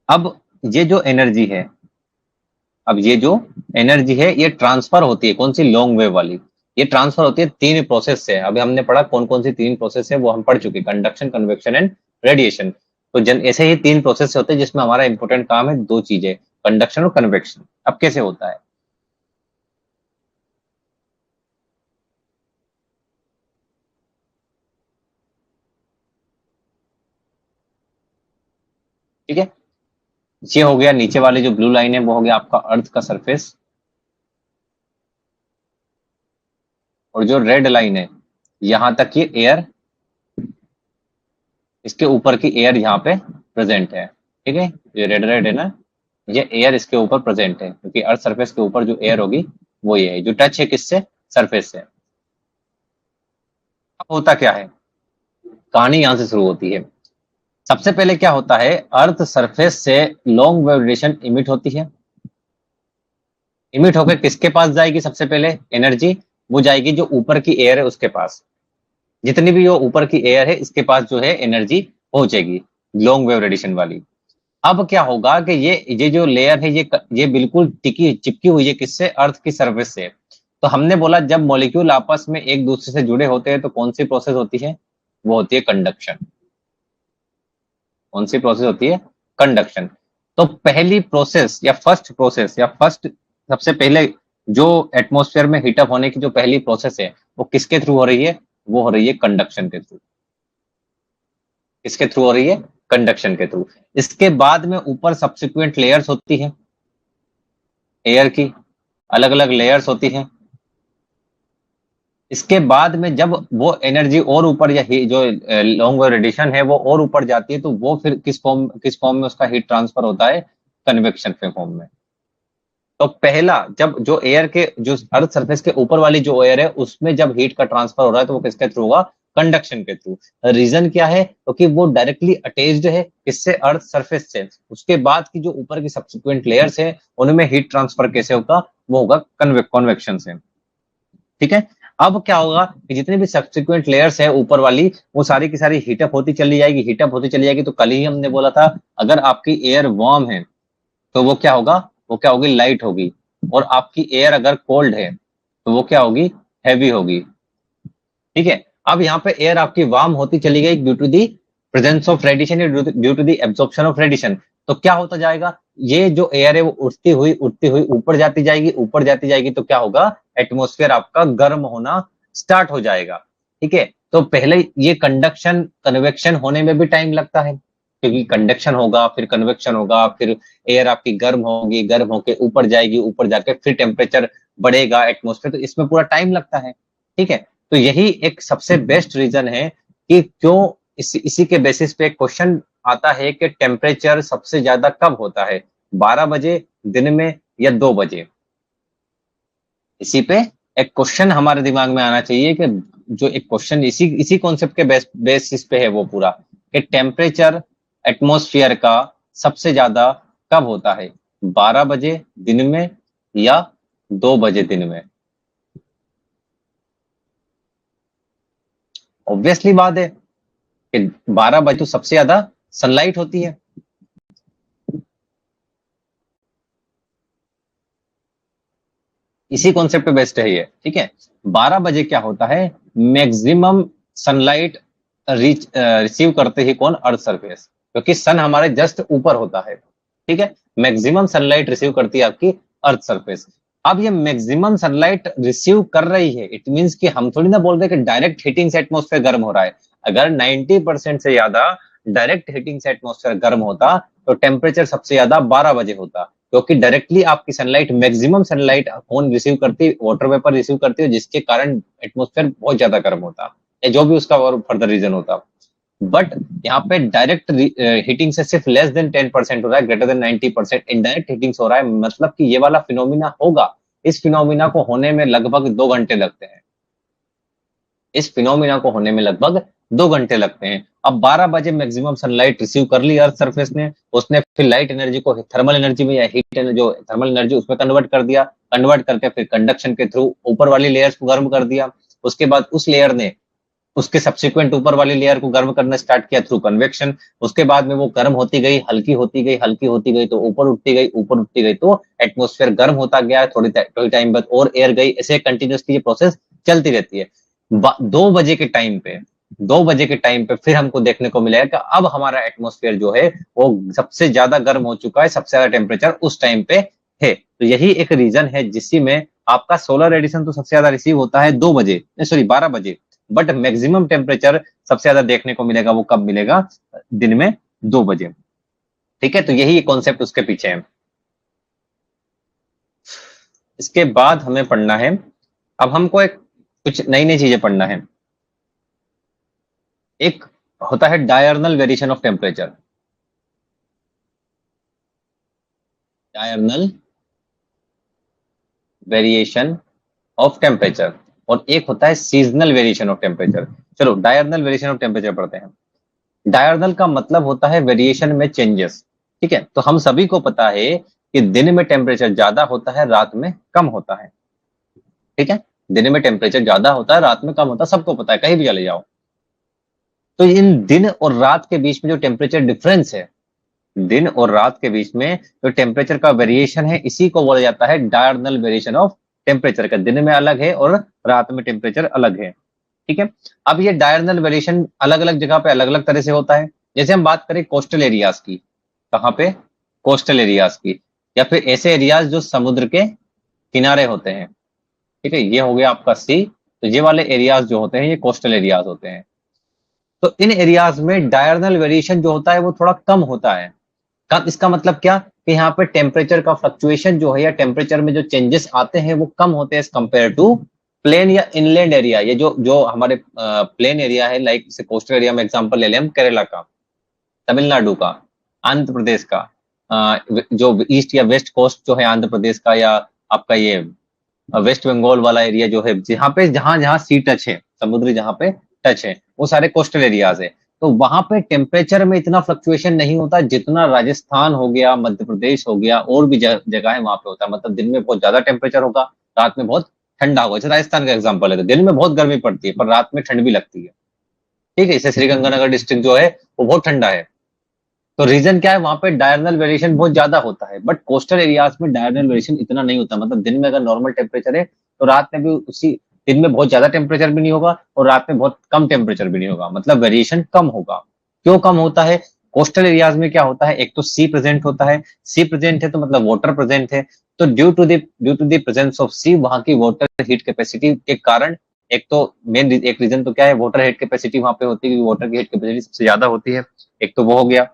अब ये जो एनर्जी है, अब ये जो एनर्जी है ये ट्रांसफर होती है, कौन सी? लॉन्ग वेव वाली। ये ट्रांसफर होती है तीन प्रोसेस से। अभी हमने पढ़ा कौन कौन सी तीन प्रोसेस है, वो हम पढ़ चुके, कंडक्शन, कन्वेक्शन एंड रेडिएशन। तो जन ऐसे ही तीन प्रोसेस होते हैं जिसमें हमारा इंपॉर्टेंट काम है दो चीजें, कंडक्शन और कन्वेक्शन। अब कैसे होता है? ठीक है, ये हो गया नीचे वाली जो ब्लू लाइन है, वो हो गया आपका अर्थ का सरफेस, और जो रेड लाइन है यहां तक ये एयर, इसके ऊपर की एयर यहाँ पे प्रेजेंट है। ठीक है, ये रेड रेड है ना, ये एयर इसके ऊपर प्रेजेंट है, क्योंकि अर्थ सरफेस के ऊपर जो एयर होगी वो ये है, जो टच है किससे? सरफेस से। अब होता क्या है, कहानी यहां से शुरू होती है। सबसे पहले क्या होता है, अर्थ सरफेस से लॉन्ग वेव रेडिएशन इमिट होती है, इमिट होकर किसके पास जाएगी? सबसे पहले एनर्जी वो जाएगी जो ऊपर की एयर है उसके पास, जितनी भी वो ऊपर की एयर है इसके पास जो है एनर्जी पहुंचेगी लॉन्ग वेव रेडिएशन वाली। अब क्या होगा कि ये जो लेयर है ये बिल्कुल टिकी चिपकी हुई है किससे? अर्थ की सरफेस से। तो हमने बोला जब मॉलिक्यूल आपस में एक दूसरे से जुड़े होते हैं तो कौन सी प्रोसेस होती है? वो होती है कंडक्शन। कौन सी प्रोसेस होती है? कंडक्शन। तो पहली प्रोसेस या फर्स्ट प्रोसेस या फर्स्ट, सबसे पहले जो एटमॉस्फेयर में हीटअप होने की जो पहली प्रोसेस है वो किसके थ्रू हो रही है? वो हो रही है कंडक्शन के थ्रू। किसके थ्रू हो रही है? कंडक्शन के थ्रू। इसके बाद में ऊपर सब्सिक्वेंट लेयर्स होती है एयर की, अलग अलग लेयर्स होती हैं। इसके बाद में जब वो एनर्जी और ऊपर, या जो लॉन्ग वेव रेडिएशन है वो और ऊपर जाती है, तो वो फिर किस फॉर्म में उसका हीट ट्रांसफर होता है? कन्वेक्शन के फॉर्म में। तो पहला, जब जो एयर के, जो अर्थ सरफेस के ऊपर वाली जो एयर है उसमें जब हीट का ट्रांसफर हो रहा है तो वो किसके थ्रू होगा? कंडक्शन के थ्रू। रीजन क्या है? क्योंकि वो डायरेक्टली अटैच्ड है किससे? अर्थ सरफेस से। उसके बाद की जो ऊपर की सब्सिक्वेंट लेयर्स है उनमें हीट ट्रांसफर कैसे होगा? वो होगा कन्वेक्शन से। ठीक है, अब क्या होगा कि जितने भी सब्सिक्वेंट लेयर्स है ऊपर वाली, वो सारी की सारी हीटअप होती चली जाएगी, हीटअप होती चली जाएगी। तो कल ही हमने बोला था अगर आपकी एयर वार्म है तो वो क्या होगा, वो क्या होगी, लाइट होगी। और आपकी एयर अगर कोल्ड है तो वो क्या होगी, हैवी होगी। ठीक है, अब यहाँ पे एयर आपकी वार्म होती चली गई due to the presence of radiation, due to the absorption of radiation. तो क्या होता जाएगा, ये जो एयर है वो उठती हुई ऊपर जाती जाएगी, ऊपर जाती जाएगी। तो क्या होगा, एटमॉस्फेयर आपका गर्म होना स्टार्ट हो जाएगा। ठीक है, तो पहले ये कंडक्शन कन्वेक्शन होने में भी टाइम लगता है, क्योंकि कंडक्शन होगा फिर कन्वेक्शन होगा, फिर एयर आपकी गर्म होगी, गर्म होके ऊपर जाएगी, ऊपर जाके फिर टेम्परेचर बढ़ेगा एटमॉस्फेयर, तो इसमें पूरा टाइम लगता है। ठीक है, तो यही एक सबसे बेस्ट रीजन है कि क्यों इसी के बेसिस पे क्वेश्चन आता है कि टेम्परेचर सबसे ज्यादा कब होता है, 12 बजे दिन में या 2 बजे। इसी पे एक क्वेश्चन हमारे दिमाग में आना चाहिए कि जो एक क्वेश्चन इसी कॉन्सेप्ट के बेसिस पे है वो पूरा, कि टेम्परेचर एटमॉस्फेयर का सबसे ज्यादा कब होता है, 12 बजे दिन में या 2 बजे दिन में। ऑब्वियसली बात है कि 12 बजे तो सबसे ज्यादा सनलाइट होती है। इसी कॉन्सेप्ट पे बेस्ड है ये। ठीक है, 12 बजे क्या होता है, मैक्सिमम सनलाइट रिसीव करते ही कौन, अर्थ सरफेस, क्योंकि सन हमारे जस्ट ऊपर होता है। ठीक है, मैक्सिमम सनलाइट रिसीव करती है आपकी अर्थ सरफेस। अब ये मैक्सिमम सनलाइट रिसीव कर रही है, इट मींस कि हम थोड़ी ना बोल रहे कि डायरेक्ट हीटिंग से एटमॉस्फेयर गर्म हो रहा है। अगर 90% से ज्यादा डायरेक्ट हीटिंग से एटमॉस्फेयर गर्म होता तो टेम्परेचर सबसे ज्यादा 12 बजे होता, क्योंकि डायरेक्टली आपकी सनलाइट, मैक्सिमम सनलाइट कौन रिसीव करती, वाटर वेपर रिसीव करती है, जिसके कारण एटमॉस्फेयर बहुत ज्यादा गर्म होता, या जो भी उसका और फर्दर रीजन होता। बट यहाँ पे डायरेक्ट हीटिंग से सिर्फ लेस देन 10% हो रहा है, ग्रेटर देन 90% इनडायरेक्ट हीटिंग हो रहा है, मतलब कि ये वाला फिनोमिना होगा। इस फिनोमिना को होने में लगभग 2 घंटे लगते हैं, इस फिनोमिना को होने में लगभग 2 घंटे लगते हैं। अब 12 बजे मैक्सिमम सनलाइट रिसीव कर ली अर्थ सरफेस ने, उसने फिर लाइट एनर्जी को थर्मल एनर्जी में या हीट जो थर्मल एनर्जी उसमें कन्वर्ट कर दिया, कन्वर्ट करके फिर कंडक्शन के थ्रू ऊपर वाली लेयर्स को गर्म कर दिया। उसके बाद उस लेयर ने उसके सब्सिक्वेंट ऊपर वाली लेयर को गर्म करना स्टार्ट किया थ्रू कन्वेक्शन। उसके बाद में वो गर्म होती गई, हल्की होती गई, हल्की होती गई तो ऊपर उठती गई, ऊपर उठती गई तो एटमॉस्फेयर गर्म होता गया, थोड़ी टाइम बाद और एयर गई, ऐसे कंटिन्यूसली ये प्रोसेस चलती रहती है। 2 बजे के टाइम पे, 2 बजे के टाइम पे फिर हमको देखने को मिलेगा कि अब हमारा एटमॉस्फेयर जो है वो सबसे ज्यादा गर्म हो चुका है, सबसे ज्यादा टेम्परेचर उस टाइम पे है। तो यही एक रीजन है जिसमें में आपका सोलर रेडिएशन तो सबसे ज्यादा रिसीव होता है 2 बजे, सॉरी 12 बजे, बट मैक्सिमम टेम्परेचर सबसे ज्यादा देखने को मिलेगा वो कब मिलेगा, दिन में 2 बजे। ठीक है, तो यही कॉन्सेप्ट उसके पीछे है। इसके बाद हमें पढ़ना है, अब हमको एक कुछ नई नई चीजें पढ़ना है। एक होता है diurnal variation of temperature, diurnal variation of temperature, और एक होता है सीजनल वेरिएशन ऑफ टेम्परेचर। चलो डायरनल वेरिएशन ऑफ टेम्परेचर पढ़ते हैं। डायरनल का मतलब होता है वेरिएशन में चेंजेस। ठीक है, तो हम सभी को पता है कि दिन में टेम्परेचर ज्यादा होता है, रात में कम होता है। ठीक है, दिन में टेम्परेचर ज्यादा होता है, रात में कम होता है, सबको पता है, कहीं भी चले जाओ। तो इन दिन और रात के बीच में जो टेम्परेचर डिफरेंस है, दिन और रात के बीच में जो टेम्परेचर का वेरिएशन है, इसी को बोला जाता है डायरनल वेरिएशन ऑफ टेम्परेचर का। दिन में अलग है और रात में टेम्परेचर अलग है। ठीक है, अब ये डायरनल वेरिएशन अलग अलग जगह पे अलग अलग तरह से होता है। जैसे हम बात करें कोस्टल एरियाज की, कहाँ पे, कोस्टल एरियाज की, या फिर ऐसे एरियाज जो समुद्र के किनारे होते हैं। ठीक है, ये हो गया आपका सी, तो ये वाले एरियाज जो होते हैं ये कोस्टल एरियाज होते हैं। तो इन एरियाज में डायरनल वेरिएशन जो होता है वो थोड़ा कम होता है। कम, इसका मतलब क्या कि यहाँ पे टेम्परेचर का फ्लक्चुएशन जो है या टेम्परेचर में जो चेंजेस आते हैं वो कम होते हैं एज कंपेयर टू प्लेन या इनलैंड एरिया। ये जो जो हमारे प्लेन एरिया है, लाइक से कोस्टल एरिया में एग्जांपल ले लें हम, केरला का, तमिलनाडु का, आंध्र प्रदेश का, जो ईस्ट या वेस्ट कोस्ट जो है आंध्र प्रदेश का, या आपका ये वेस्ट बंगाल वाला एरिया जो है, जहाँ पे जहां जहां सी टच है, समुद्री जहां पे टच है, वो सारे कोस्टल एरियाज है। तो वहां पे टेम्परेचर में इतना फ्लक्चुएशन नहीं होता जितना राजस्थान हो गया, मध्य प्रदेश हो गया, और भी जगह है वहां पे होता है। मतलब दिन में बहुत ज्यादा टेम्परेचर होगा, रात में बहुत ठंडा होगा। जैसे राजस्थान का एग्जाम्पल है, तो दिन में बहुत गर्मी पड़ती है पर रात में ठंड भी लगती है। ठीक है, जैसे श्रीगंगानगर डिस्ट्रिक्ट जो है वो बहुत ठंडा है। तो रीजन क्या है, वहां पे डायरनल वेरिएशन बहुत ज्यादा होता है, बट कोस्टल एरियाज में डायरनल वेरिएशन इतना नहीं होता। मतलब दिन में अगर नॉर्मल टेम्परेचर है तो रात में भी उसी, दिन में बहुत ज्यादा टेम्परेचर भी नहीं होगा और रात में बहुत कम टेम्परेचर भी नहीं होगा, मतलब वेरिएशन कम होगा। क्यों कम होता है? कोस्टल एरियाज में क्या होता है, एक तो सी प्रेजेंट होता है, सी प्रेजेंट है तो मतलब वाटर प्रेजेंट है। तो due to the presence of sea, वहां की वाटर हीट कैपेसिटी के कारण, एक तो मेन एक रीजन तो क्या है, वाटर हीट कैपेसिटी वहां पे होती है, क्योंकि वाटर की हीट कैपेसिटी सबसे ज्यादा होती है। एक तो वो हो गया।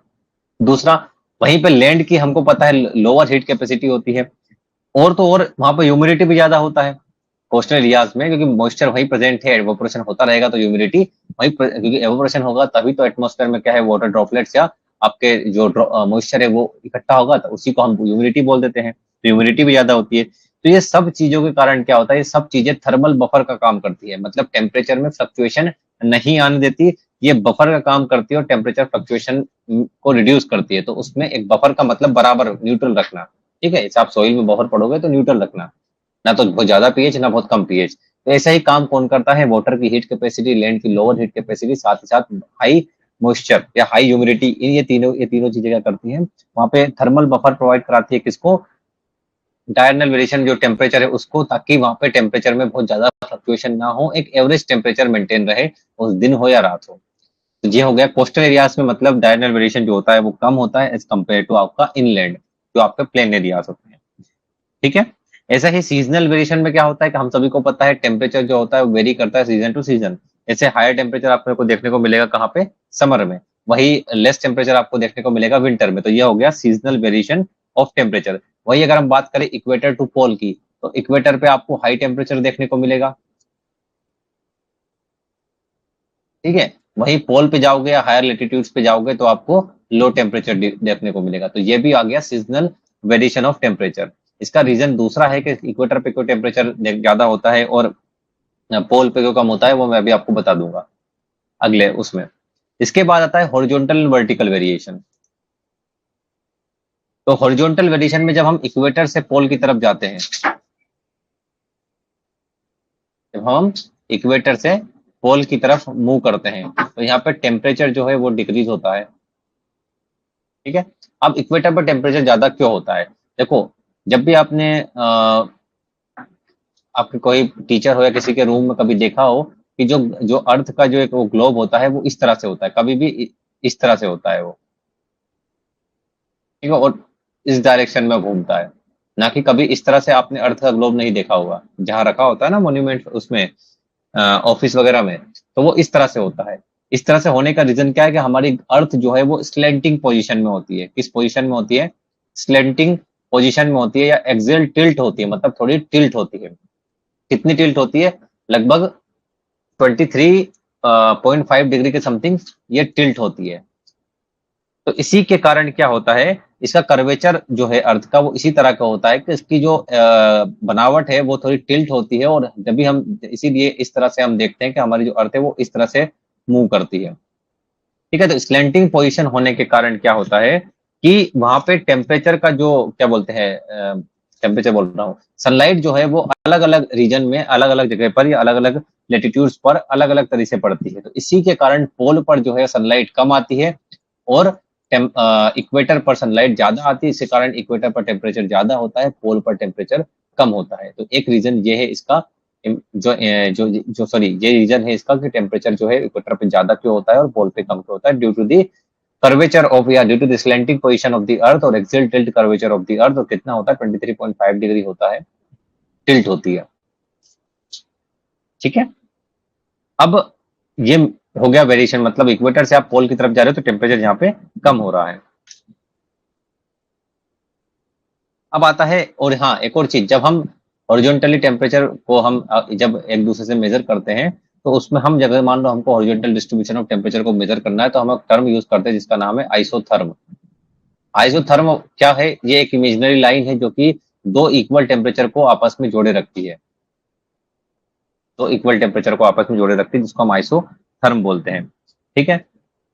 दूसरा, वहीं पे लैंड की हमको पता है लोअर हीट कैपेसिटी होती है। और तो और वहां पे ह्यूमिडिटी भी ज्यादा होता है कोस्टल एरियाज में, क्योंकि मॉइस्चर वहीं प्रेजेंट है, एवोपोरेशन होता रहेगा तो ह्यूमिडिटी वहीं क्योंकि एवोपोरेशन होगा तभी तो एटमॉस्फेयर में क्या है, वाटर ड्रॉपलेट्स या आपके जो मॉइस्चर है वो इकट्ठा होगा, तो उसी को हम ह्यूमिडिटी बोल देते हैं। तो ह्यूमिडिटी भी ज्यादा होती है। तो ये सब चीजों के कारण क्या होता है, ये सब चीजें थर्मल बफर का काम करती है, मतलब टेम्परेचर में फ्लक्चुएशन नहीं आने देती। ये बफर का काम करती है और टेम्परेचर फ्लक्चुएशन को रिड्यूस करती है। तो उसमें एक बफर का मतलब बराबर न्यूट्रल रखना। ठीक है, जैसे आप सॉइल में बफर पढ़ोगे तो न्यूट्रल रखना, ना तो बहुत ज्यादा पीएच ना बहुत कम पीएच। तो ऐसा ही काम कौन करता है, वाटर की हीट कैपेसिटी, लैंड की लोअर हीट कैपेसिटी, साथ ही साथ हाई मॉइस्चर या हाई ह्यूमिडिटी, ये तीनों चीजें क्या करती हैं, वहां पे थर्मल बफर प्रोवाइड कराती है किसको, डायरनल वेरिएशन जो टेम्परेचर है उसको, ताकि वहां पे टेम्परेचर में बहुत ज्यादा फ्लक्चुएशन ना हो, एक एवरेज टेम्परेचर मेंटेन रहे, उस दिन हो या रात हो। तो ये हो गया कोस्टल एरियाज में, मतलब डायरनल वेरिएशन जो होता है वो कम होता है एज कम्पेयर टू आपका इनलैंड, जो आपके प्लेन एरियाज होते हैं। ठीक है। ऐसा ही सीजनल वेरिएशन में क्या होता है कि हम सभी को पता है टेम्परेचर जो होता है वो वेरी करता है सीजन टू सीजन। ऐसे हायर टेम्परेचर आपको देखने को मिलेगा कहाँ पे, समर में। वही लेस टेम्परेचर आपको देखने को मिलेगा विंटर में। तो ये हो गया सीजनल वेरिएशन ऑफ टेम्परेचर। वही अगर हम बात करें इक्वेटर टू पोल की, तो इक्वेटर पे आपको हाई टेम्परेचर देखने को मिलेगा। ठीक है। वहीं पोल पे जाओगे या हायर लेटीट्यूड्स पे जाओगे तो आपको लो टेम्परेचर देखने को मिलेगा। तो ये भी आ गया सीजनल वेरिएशन ऑफ टेम्परेचर। इसका रीजन दूसरा है कि इक्वेटर पे क्यों टेम्परेचर ज्यादा होता है और पोल पे क्यों कम होता है, वो मैं अभी आपको बता दूंगा अगले उसमें। इसके बाद आता है हॉरिजॉन्टल एंड वर्टिकल वेरिएशन। तो हॉरिजॉन्टल वेरिएशन में जब हम इक्वेटर से पोल की तरफ जाते हैं, जब हम इक्वेटर से पोल की तरफ मूव करते हैं, तो यहाँ पे टेम्परेचर जो है वो डिक्रीज होता है। ठीक है। अब इक्वेटर पर टेम्परेचर ज्यादा क्यों होता है? देखो, जब भी आपने आपके कोई टीचर हो या किसी के रूम में कभी देखा हो कि जो जो अर्थ का जो एक वो ग्लोब होता है वो इस तरह से होता है, कभी भी इस तरह से होता है वो। ठीक है। और इस डायरेक्शन में घूमता है, ना कि कभी इस तरह से आपने अर्थ का ग्लोब नहीं देखा होगा, जहां रखा होता है ना मॉन्यूमेंट उसमें, ऑफिस वगैरह में, तो वो इस तरह से होता है। इस तरह से होने का रीजन क्या है कि हमारी अर्थ जो है वो स्लेंटिंग पोजीशन में होती है। किस पोजीशन में होती है? स्लेंटिंग पोजीशन में होती है, या एक्सियल टिल्ट होती है, मतलब थोड़ी टिल्ट होती है। कितनी टिल्ट होती है? लगभग 23.5 डिग्री के समथिंग ये टिल्ट होती है। तो इसी के कारण क्या होता है, इसका कर्वेचर जो है अर्थ का वो इसी तरह का होता है कि इसकी जो बनावट है वो थोड़ी टिल्ट होती है। और जब भी हम, इसीलिए इस तरह से हम देखते हैं कि हमारी जो अर्थ है वो इस तरह से मूव करती है। ठीक है। तो स्लैंटिंग पोजीशन होने के कारण क्या होता है कि वहां पे टेम्परेचर का जो क्या बोलते हैं, टेम्परेचर बोल रहा हूँ, सनलाइट जो है वो अलग अलग रीजन में, अलग अलग जगह पर या अलग अलग लेटीट्यूड्स पर अलग अलग तरीके से पड़ती है। तो इसी के कारण पोल पर जो है सनलाइट कम आती है और इक्वेटर पर सनलाइट ज्यादा आती है। इसी कारण इक्वेटर पर टेम्परेचर ज्यादा होता है, पोल पर टेम्परेचर कम होता है। तो एक रीजन ये है इसका, जो सॉरी, ये रीजन है इसका कि टेम्परेचर जो है इक्वेटर पे ज्यादा क्यों होता है और पोल पे कम क्यों होता है, due to the curvature of, या due to the slanting position of the earth और axial tilt curvature of the earth. और कितना होता है, 23.5 डिग्री होता है, टिल्ट होती है। ठीक है। अब ये हो गया वेरिएशन, मतलब इक्वेटर से आप पोल की तरफ जा रहे हो तो टेम्परेचर यहाँ पे कम हो रहा है। अब आता है, और हाँ एक और चीज, जब हम हॉरिजॉन्टली टेम्परेचर को हम जब एक दूसरे से मेजर करते हैं, तो उसमें हम जगह मान लो हमको हॉरिजॉन्टल डिस्ट्रीब्यूशन ऑफ टेम्परेचर को मेजर करना है, तो हम एक टर्म यूज करते हैं जिसका नाम है आइसोथर्म। आइसोथर्म क्या है? ये एक इमेजिनरी लाइन है जो कि दो इक्वल टेम्परेचर को आपस में जोड़े रखती है, दो इक्वल टेम्परेचर को आपस में जोड़े रखती है, जिसको हम आइसोथर्म बोलते हैं। ठीक है।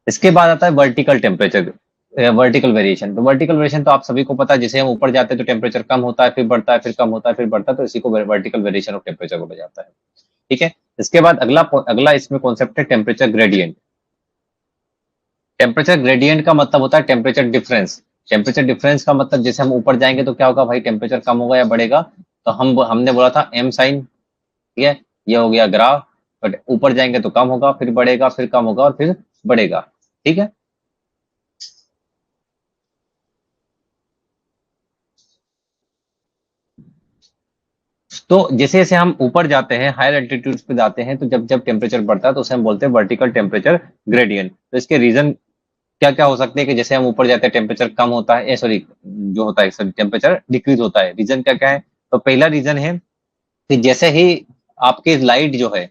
इसके बाद आता है वर्टिकल टेम्परेचर, वर्टिकल वेरिएशन। तो वर्टिकल वेरिएशन तो आप सभी को पता है, जैसे हम ऊपर जाते हैं तो टेम्परेचर कम होता है, फिर बढ़ता है, फिर कम होता है, फिर बढ़ता है, तो इसी को वर्टिकल वेरिएशन ऑफ टेम्परेचर बोला जाता है। ठीक है। इसके बाद अगला इसमें कॉन्सेप्ट है टेम्परेचर ग्रेडियंट। टेम्परेचर ग्रेडियंट का मतलब होता है टेम्परेचर डिफरेंस। टेम्परेचर डिफरेंस का मतलब जैसे हम ऊपर जाएंगे तो क्या होगा भाई, टेम्परेचर कम होगा या बढ़ेगा। तो हमने बोला था एम साइन, ठीक है, ये हो गया ग्राफ। बट ऊपर जाएंगे तो कम होगा, फिर बढ़ेगा, फिर कम होगा और फिर बढ़ेगा। ठीक है। तो जैसे जैसे हम ऊपर जाते हैं, हायर एल्टीट्यूड पे जाते हैं, तो जब जब टेम्परेचर बढ़ता है तो उसे हम बोलते हैं वर्टिकल टेम्परेचर ग्रेडियंट। तो इसके रीजन क्या क्या हो सकते हैं कि जैसे हम ऊपर जाते हैं टेम्परेचर कम होता है, सॉरी जो होता है, सॉरी टेम्परेचर डिक्रीज होता है। रीजन क्या क्या है? तो पहला रीजन है कि जैसे ही आपकी लाइट जो है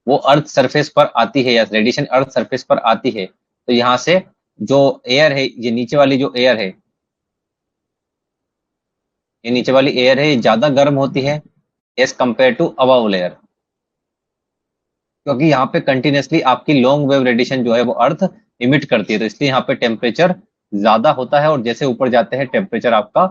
वो अर्थ सरफेस पर आती है, या रेडिएशन अर्थ सरफेस पर आती है, तो यहाँ से जो एयर है, ये नीचे वाली जो एयर है, ये नीचे वाली एयर है, ये ज्यादा गर्म होती है as compare to above layer, क्योंकि यहाँ पे कंटिन्यूसली आपकी लॉन्ग वेव रेडिएशन जो है वो अर्थ इमिट करती है, तो इसलिए यहाँ पे टेम्परेचर ज्यादा होता है, और जैसे ऊपर जाते हैं टेम्परेचर आपका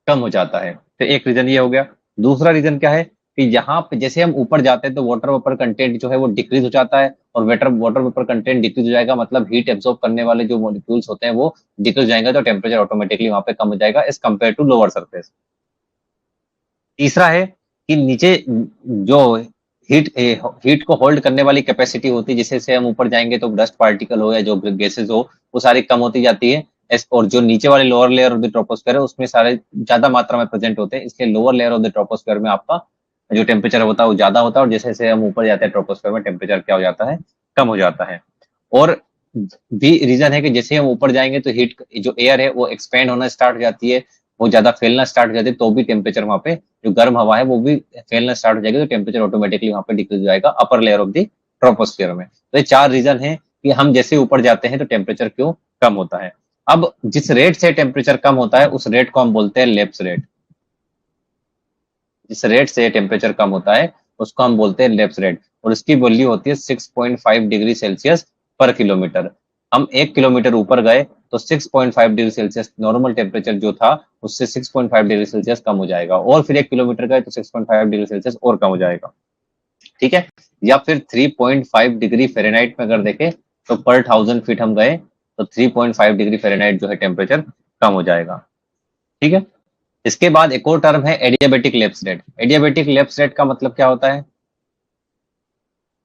कम हो जाता है। तो एक रीजन ये हो गया। दूसरा रीजन क्या है कि यहाँ पे जैसे हम ऊपर जाते हैं तो वाटर वेपर कंटेंट जो है वो डिक्रीज हो जाता है, और वाटर वेपर कंटेंट डिक्रीज हो जाएगा, मतलब हीट एब्जॉर्ब करने वाले जो मॉलिक्यूल्स होते हैं वो डिक्रीज हो जाएंगे, तो टेम्परेचर ऑटोमेटिकली वहां पे कम हो जाएगा as compare to lower surface. तीसरा है कि नीचे जो हीट हीट को होल्ड करने वाली कैपेसिटी होती है, जैसे से हम ऊपर जाएंगे तो डस्ट पार्टिकल हो या जो गैसेस हो वो सारी कम होती जाती है। और जो नीचे वाले lower layer of the troposphere है उसमें सारे ज्यादा मात्रा में प्रेजेंट होते हैं, इसलिए lower layer of the troposphere में आपका जो टेम्परेचर होता है वो ज्यादा होता है, और जैसे जैसे हम ऊपर जाते हैं ट्रोपोस्फेयर में टेम्परेचर क्या हो जाता है, कम हो जाता है। और भी रीजन है कि जैसे हम ऊपर जाएंगे तो हीट जो एयर है वो एक्सपेंड होना स्टार्ट हो जाती है, वो ज्यादा फैलना स्टार्ट हो जाती है, तो भी टेम्परेचर वहां पे जो गर्म हवा है वो भी फैलना स्टार्ट हो जाएगी, तो टेम्परेचर ऑटोमेटिकली वहां पे डिक्रीज हो जाएगा upper layer of the troposphere में। तो ये चार रीजन है कि हम जैसे ऊपर जाते हैं तो टेम्परेचर क्यों कम होता है। अब जिस रेट से टेम्परेचर कम होता है उस रेट को हम बोलते हैं लेप्स रेट। जिस रेट से टेम्परेचर कम होता है उसको हम बोलते हैं लेप्स रेट, और इसकी वैल्यू होती है 6.5 डिग्री सेल्सियस पर किलोमीटर। हम 1 किलोमीटर ऊपर गए तो 6.5 डिग्री सेल्सियस नॉर्मल टेम्परेचर जो था उससे 6.5 डिग्री सेल्सियस कम हो जाएगा, और फिर 1 किलोमीटर गए तो 6.5 डिग्री सेल्सियस और कम हो जाएगा। ठीक है। या फिर 3.5 डिग्री फ़ारेनहाइट में अगर देखें तो पर 1000 फीट हम गए तो 3.5 डिग्री फ़ारेनहाइट जो है टेम्परेचर कम हो जाएगा। ठीक है। इसके बाद एक और टर्म है adiabatic lapse rate. Adiabatic lapse rate का मतलब क्या होता है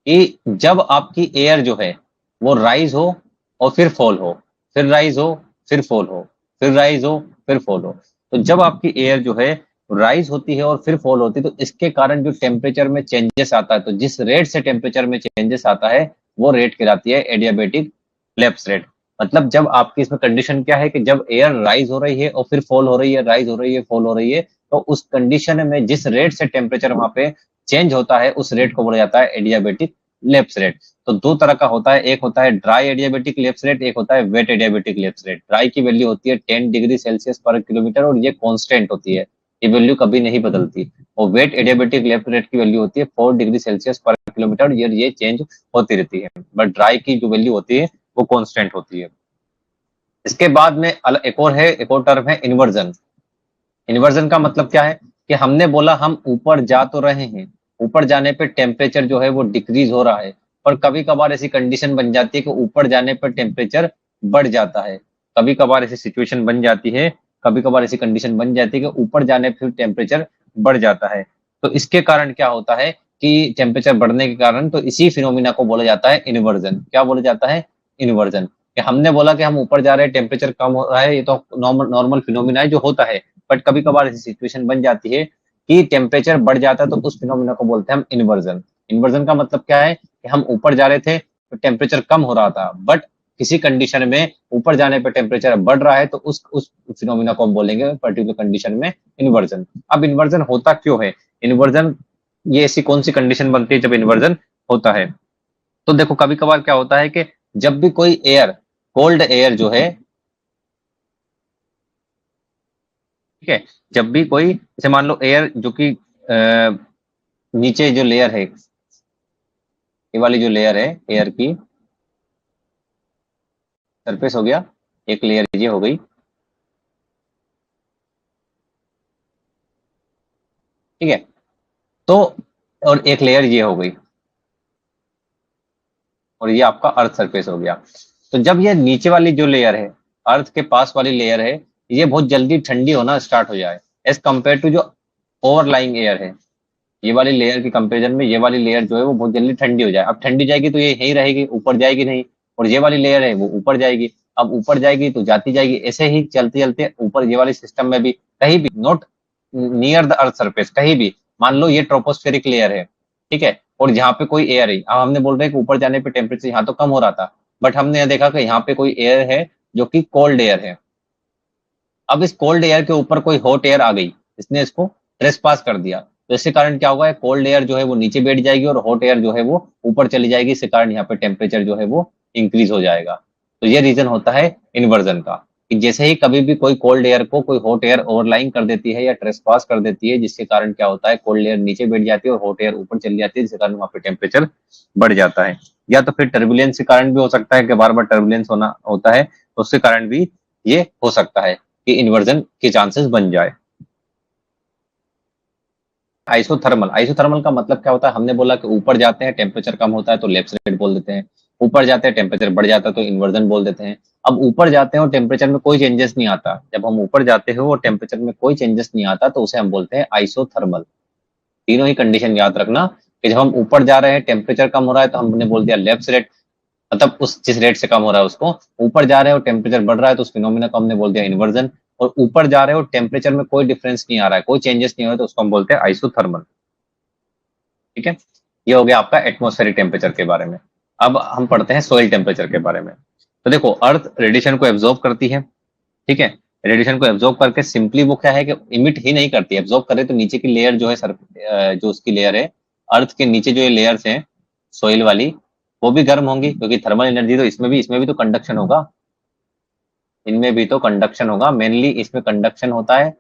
कि जब आपकी एयर जो है वो राइज हो और फिर फॉल हो, फिर राइज हो, फिर फॉल हो, फिर राइज हो, फिर फॉल हो। तो जब आपकी एयर जो है राइज होती है और फिर फॉल होती है तो इसके कारण जो टेम्परेचर में चेंजेस आता है, तो जिस रेट से टेम्परेचर में चेंजेस आता है वो रेट कहलाती है एडियाबेटिक लेप्स रेट। मतलब जब आपकी इसमें कंडीशन क्या है कि जब एयर राइज हो रही है और फिर फॉल हो रही है, राइज हो रही है, फॉल हो रही है, तो उस कंडीशन में जिस रेट से टेम्परेचर वहां पे चेंज होता है उस रेट को बोला जाता है एडियाबेटिक लेप्स रेट। तो दो तरह का होता है, एक होता है ड्राई एडियाबेटिक लेप्स रेट, एक होता है wet adiabatic lapse rate. Dry की वैल्यू होती है 10 डिग्री सेल्सियस पर किलोमीटर, और ये कांस्टेंट होती है, ये वैल्यू कभी नहीं बदलती। और वेट एडियाबेटिक लेप्स रेट की वैल्यू होती है 4 डिग्री सेल्सियस पर किलोमीटर, ये चेंज होती रहती है, बट ड्राई की जो वैल्यू होती है वो कांस्टेंट होती है। इसके बाद में एक और टर्म है इन्वर्जन। इन्वर्जन का मतलब क्या है कि हमने बोला हम ऊपर जा तो रहे हैं, ऊपर जाने पे टेम्परेचर जो है वो डिक्रीज हो रहा है, पर कभी कभार ऐसी कंडीशन बन जाती है कि ऊपर जाने पर टेम्परेचर बढ़ जाता है। कभी कभार ऐसी सिचुएशन बन जाती है, कभी कभार ऐसी कंडीशन बन जाती है कि ऊपर जाने पर टेम्परेचर बढ़ जाता है। तो इसके कारण क्या होता है कि टेम्परेचर बढ़ने के कारण, तो इसी फिनोमिना को बोला जाता है इन्वर्जन। क्या बोला जाता है? इन्वर्जन। कि हमने बोला कि हम ऊपर जा रहे हैं टेम्परेचर कम हो रहा है, ये तो नॉर्मल नॉर्मल फिनोमिना है जो होता है, बट कभी कभार ऐसी सिचुएशन बन जाती है कि टेम्परेचर बढ़ जाता है, तो उस फिनोमिना को बोलते हैं हम इन्वर्जन। इन्वर्जन का मतलब क्या है कि हम ऊपर जा रहे थे तो टेम्परेचर कम हो रहा था, बट किसी कंडीशन में ऊपर जाने पर टेम्परेचर बढ़ रहा है, तो उस फिनोमिना को हम बोलेंगे पर्टिकुलर कंडीशन में इन्वर्जन। अब इन्वर्जन होता क्यों है? इन्वर्जन ये ऐसी कौन सी कंडीशन बनती है जब इन्वर्जन होता है? तो देखो कभी कभार क्या होता है कि जब भी कोई एयर, कोल्ड एयर जो है, ठीक है, जब भी कोई जैसे मान लो एयर जो कि नीचे जो लेयर है, ये वाली जो लेयर है एयर की, सरफेस हो गया, एक लेयर ये हो गई, ठीक है। तो और एक लेयर ये हो गई, और ये आपका अर्थ सरफेस हो गया। तो जब ये नीचे वाली जो लेयर है, अर्थ के पास वाली लेयर है, ये बहुत जल्दी ठंडी होना स्टार्ट हो जाए एज कंपेयर टू जो ओवरलाइंग एयर है, ये वाली लेयर के कंपेरिजन में ये वाली लेयर जो है वो बहुत जल्दी ठंडी हो जाए। अब ठंडी जाएगी तो ये यहीं रहेगी, ऊपर जाएगी नहीं, और ये वाली लेयर है वो ऊपर जाएगी। अब ऊपर जाएगी तो जाती जाएगी, ऐसे ही चलते चलते ऊपर ये वाली सिस्टम में भी कहीं भी not near the earth surface, कहीं भी मान लो ये ट्रोपोस्फेरिक लेयर है, ठीक है, और जहाँ पे कोई एयर है, अब हमने बोल रहे हैं कि ऊपर जाने पे टेम्परेचर यहाँ तो कम हो रहा था, बट हमने यह देखा कि यहाँ पे कोई एयर है जो कि कोल्ड एयर है। अब इस कोल्ड एयर के ऊपर कोई हॉट एयर आ गई, इसने इसको ट्रेस पास कर दिया, तो इसके कारण क्या होगा, कोल्ड एयर जो है वो नीचे बैठ जाएगी और हॉट एयर जो है वो ऊपर चली जाएगी, इसके कारण यहाँ पे टेम्परेचर जो है वो इंक्रीज हो जाएगा। तो ये रीजन होता है इन्वर्जन का, कि जैसे ही कभी भी कोई कोल्ड एयर को कोई हॉट एयर ओवरलाइंग कर देती है या ट्रेस पास कर देती है, जिसके कारण क्या होता है, कोल्ड एयर नीचे बैठ जाती है और हॉट एयर ऊपर चली जाती है, जिसके कारण वहाँ पे टेम्परेचर बढ़ जाता है। या तो फिर टर्बुलेंस के कारण भी हो सकता है कि बार बार टर्बुलेंस होना होता है, तो उसके कारण भी ये हो सकता है कि इन्वर्जन के चांसेस बन जाए। आइसोथर्मल, आइसोथर्मल का मतलब क्या होता है, हमने बोला कि ऊपर जाते हैं टेम्परेचर कम होता है तो लेफ्ट साइड बोल देते हैं, ऊपर जाते हैं टेम्परेचर बढ़ जाता है तो इन्वर्जन बोल देते हैं। अब ऊपर जाते हैं और टेम्परेचर में कोई चेंजेस नहीं आता, जब हम ऊपर जाते हैं और टेम्परेचर में कोई चेंजेस नहीं आता तो उसे हम बोलते हैं आइसोथर्मल। तीनों ही कंडीशन याद रखना, कि जब हम ऊपर जा रहे हैं टेम्परेचर कम हो रहा है तो हमने बोल दिया लेफ्ट रेट, मतलब उस जिस रेट से कम हो रहा है उसको, ऊपर जा रहे हो टेम्परेचर बढ़ रहा है तो उस फिनोमिना को हमने बोल दिया इन्वर्जन, और ऊपर जा रहे हो टेम्परेचर में कोई डिफरेंस नहीं आ रहा है, कोई चेंजेस नहीं हो रहा है तो उसको हम बोलते हैं आइसोथर्मल। ठीक है, ये हो गया आपका एटमॉस्फेरिक टेम्परेचर के बारे में। अब हम पढ़ते हैं सोइल टेम्परेचर के बारे में। तो देखो, अर्थ रेडिएशन को एब्जॉर्ब करती है, ठीक है, रेडिएशन को एब्जॉर्ब करके सिंपली वो क्या है कि इमिट ही नहीं करती, एब्जॉर्ब करे तो नीचे की लेयर जो है सर, जो उसकी लेयर है, अर्थ के नीचे जो ये लेयर्स हैं सोइल वाली, वो भी गर्म होंगी, क्योंकि थर्मल एनर्जी तो इसमें भी तो कंडक्शन होगा, इनमें भी तो कंडक्शन होगा, मेनली इसमें कंडक्शन होता है,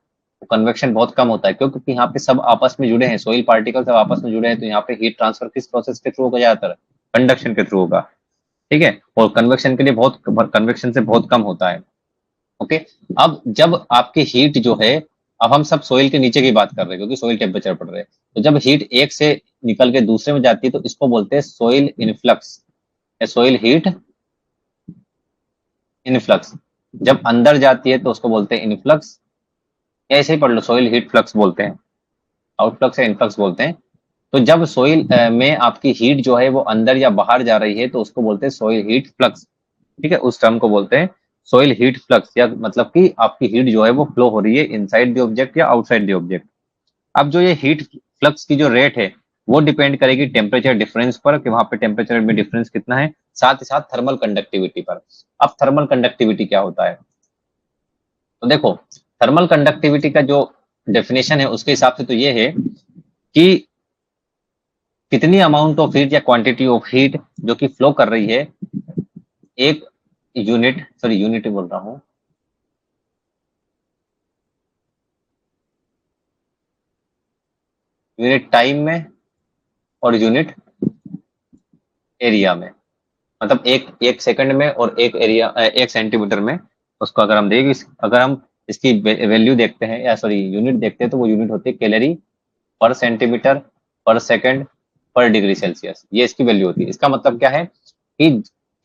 कन्वेक्शन बहुत कम होता है, क्योंकि यहाँ पे सब आपस में जुड़े हैं, सोइल पार्टिकल सब आपस में जुड़े हैं, तो यहाँ पे हीट ट्रांसफर किस प्रोसेस के थ्रू होगा, ज्यादातर कंडक्शन के थ्रू होगा, ठीक है, और कन्वेक्शन के लिए बहुत, कन्वेक्शन से बहुत कम होता है। ओके, अब जब आपकी हीट जो है, अब हम सब सोइल के नीचे की बात कर रहे हैं क्योंकि सोइल टेम्परेचर पढ़ रहे हैं, तो जब हीट एक से निकल के दूसरे में जाती है तो इसको बोलते हैं सोइल इनफ्लक्स या सोइल हीट इनफ्लक्स। जब अंदर जाती है तो उसको बोलते हैं इनफ्लक्स, या ऐसे ही पढ़ लो, सोइल हीट फ्लक्स बोलते हैं, आउटफ्लक्स या इनफ्लक्स बोलते हैं। तो जब सोइल में आपकी हीट जो है वो अंदर या बाहर जा रही है तो उसको बोलते हैं सोइल हीट फ्लक्स, ठीक है, उस टर्म को बोलते हैं सोइल हीट फ्लक्स, या मतलब कि आपकी हीट जो है वो फ्लो हो रही है इनसाइड द ऑब्जेक्ट या आउटसाइड द ऑब्जेक्ट। अब जो ये हीट फ्लक्स की जो रेट है वो डिपेंड करेगी टेम्परेचर डिफरेंस पर, कि वहां पे टेम्परेचर में डिफरेंस कितना है, साथ ही साथ थर्मल कंडक्टिविटी पर। अब थर्मल कंडक्टिविटी क्या होता है, तो देखो, थर्मल कंडक्टिविटी का जो डेफिनेशन है उसके हिसाब से तो ये है कि कितनी अमाउंट ऑफ हीट या क्वांटिटी ऑफ हीट जो कि फ्लो कर रही है एक यूनिट, सॉरी यूनिट बोल रहा हूं, यूनिट टाइम में और यूनिट एरिया में, मतलब एक एक सेकंड में और एक एरिया, एक सेंटीमीटर में, उसको अगर हम देखें, अगर हम इसकी वैल्यू देखते हैं या सॉरी यूनिट देखते हैं तो वो यूनिट होती है कैलोरी पर सेंटीमीटर पर सेकंड पर डिग्री सेल्सियस, ये इसकी वैल्यू होती है। इसका मतलब क्या है कि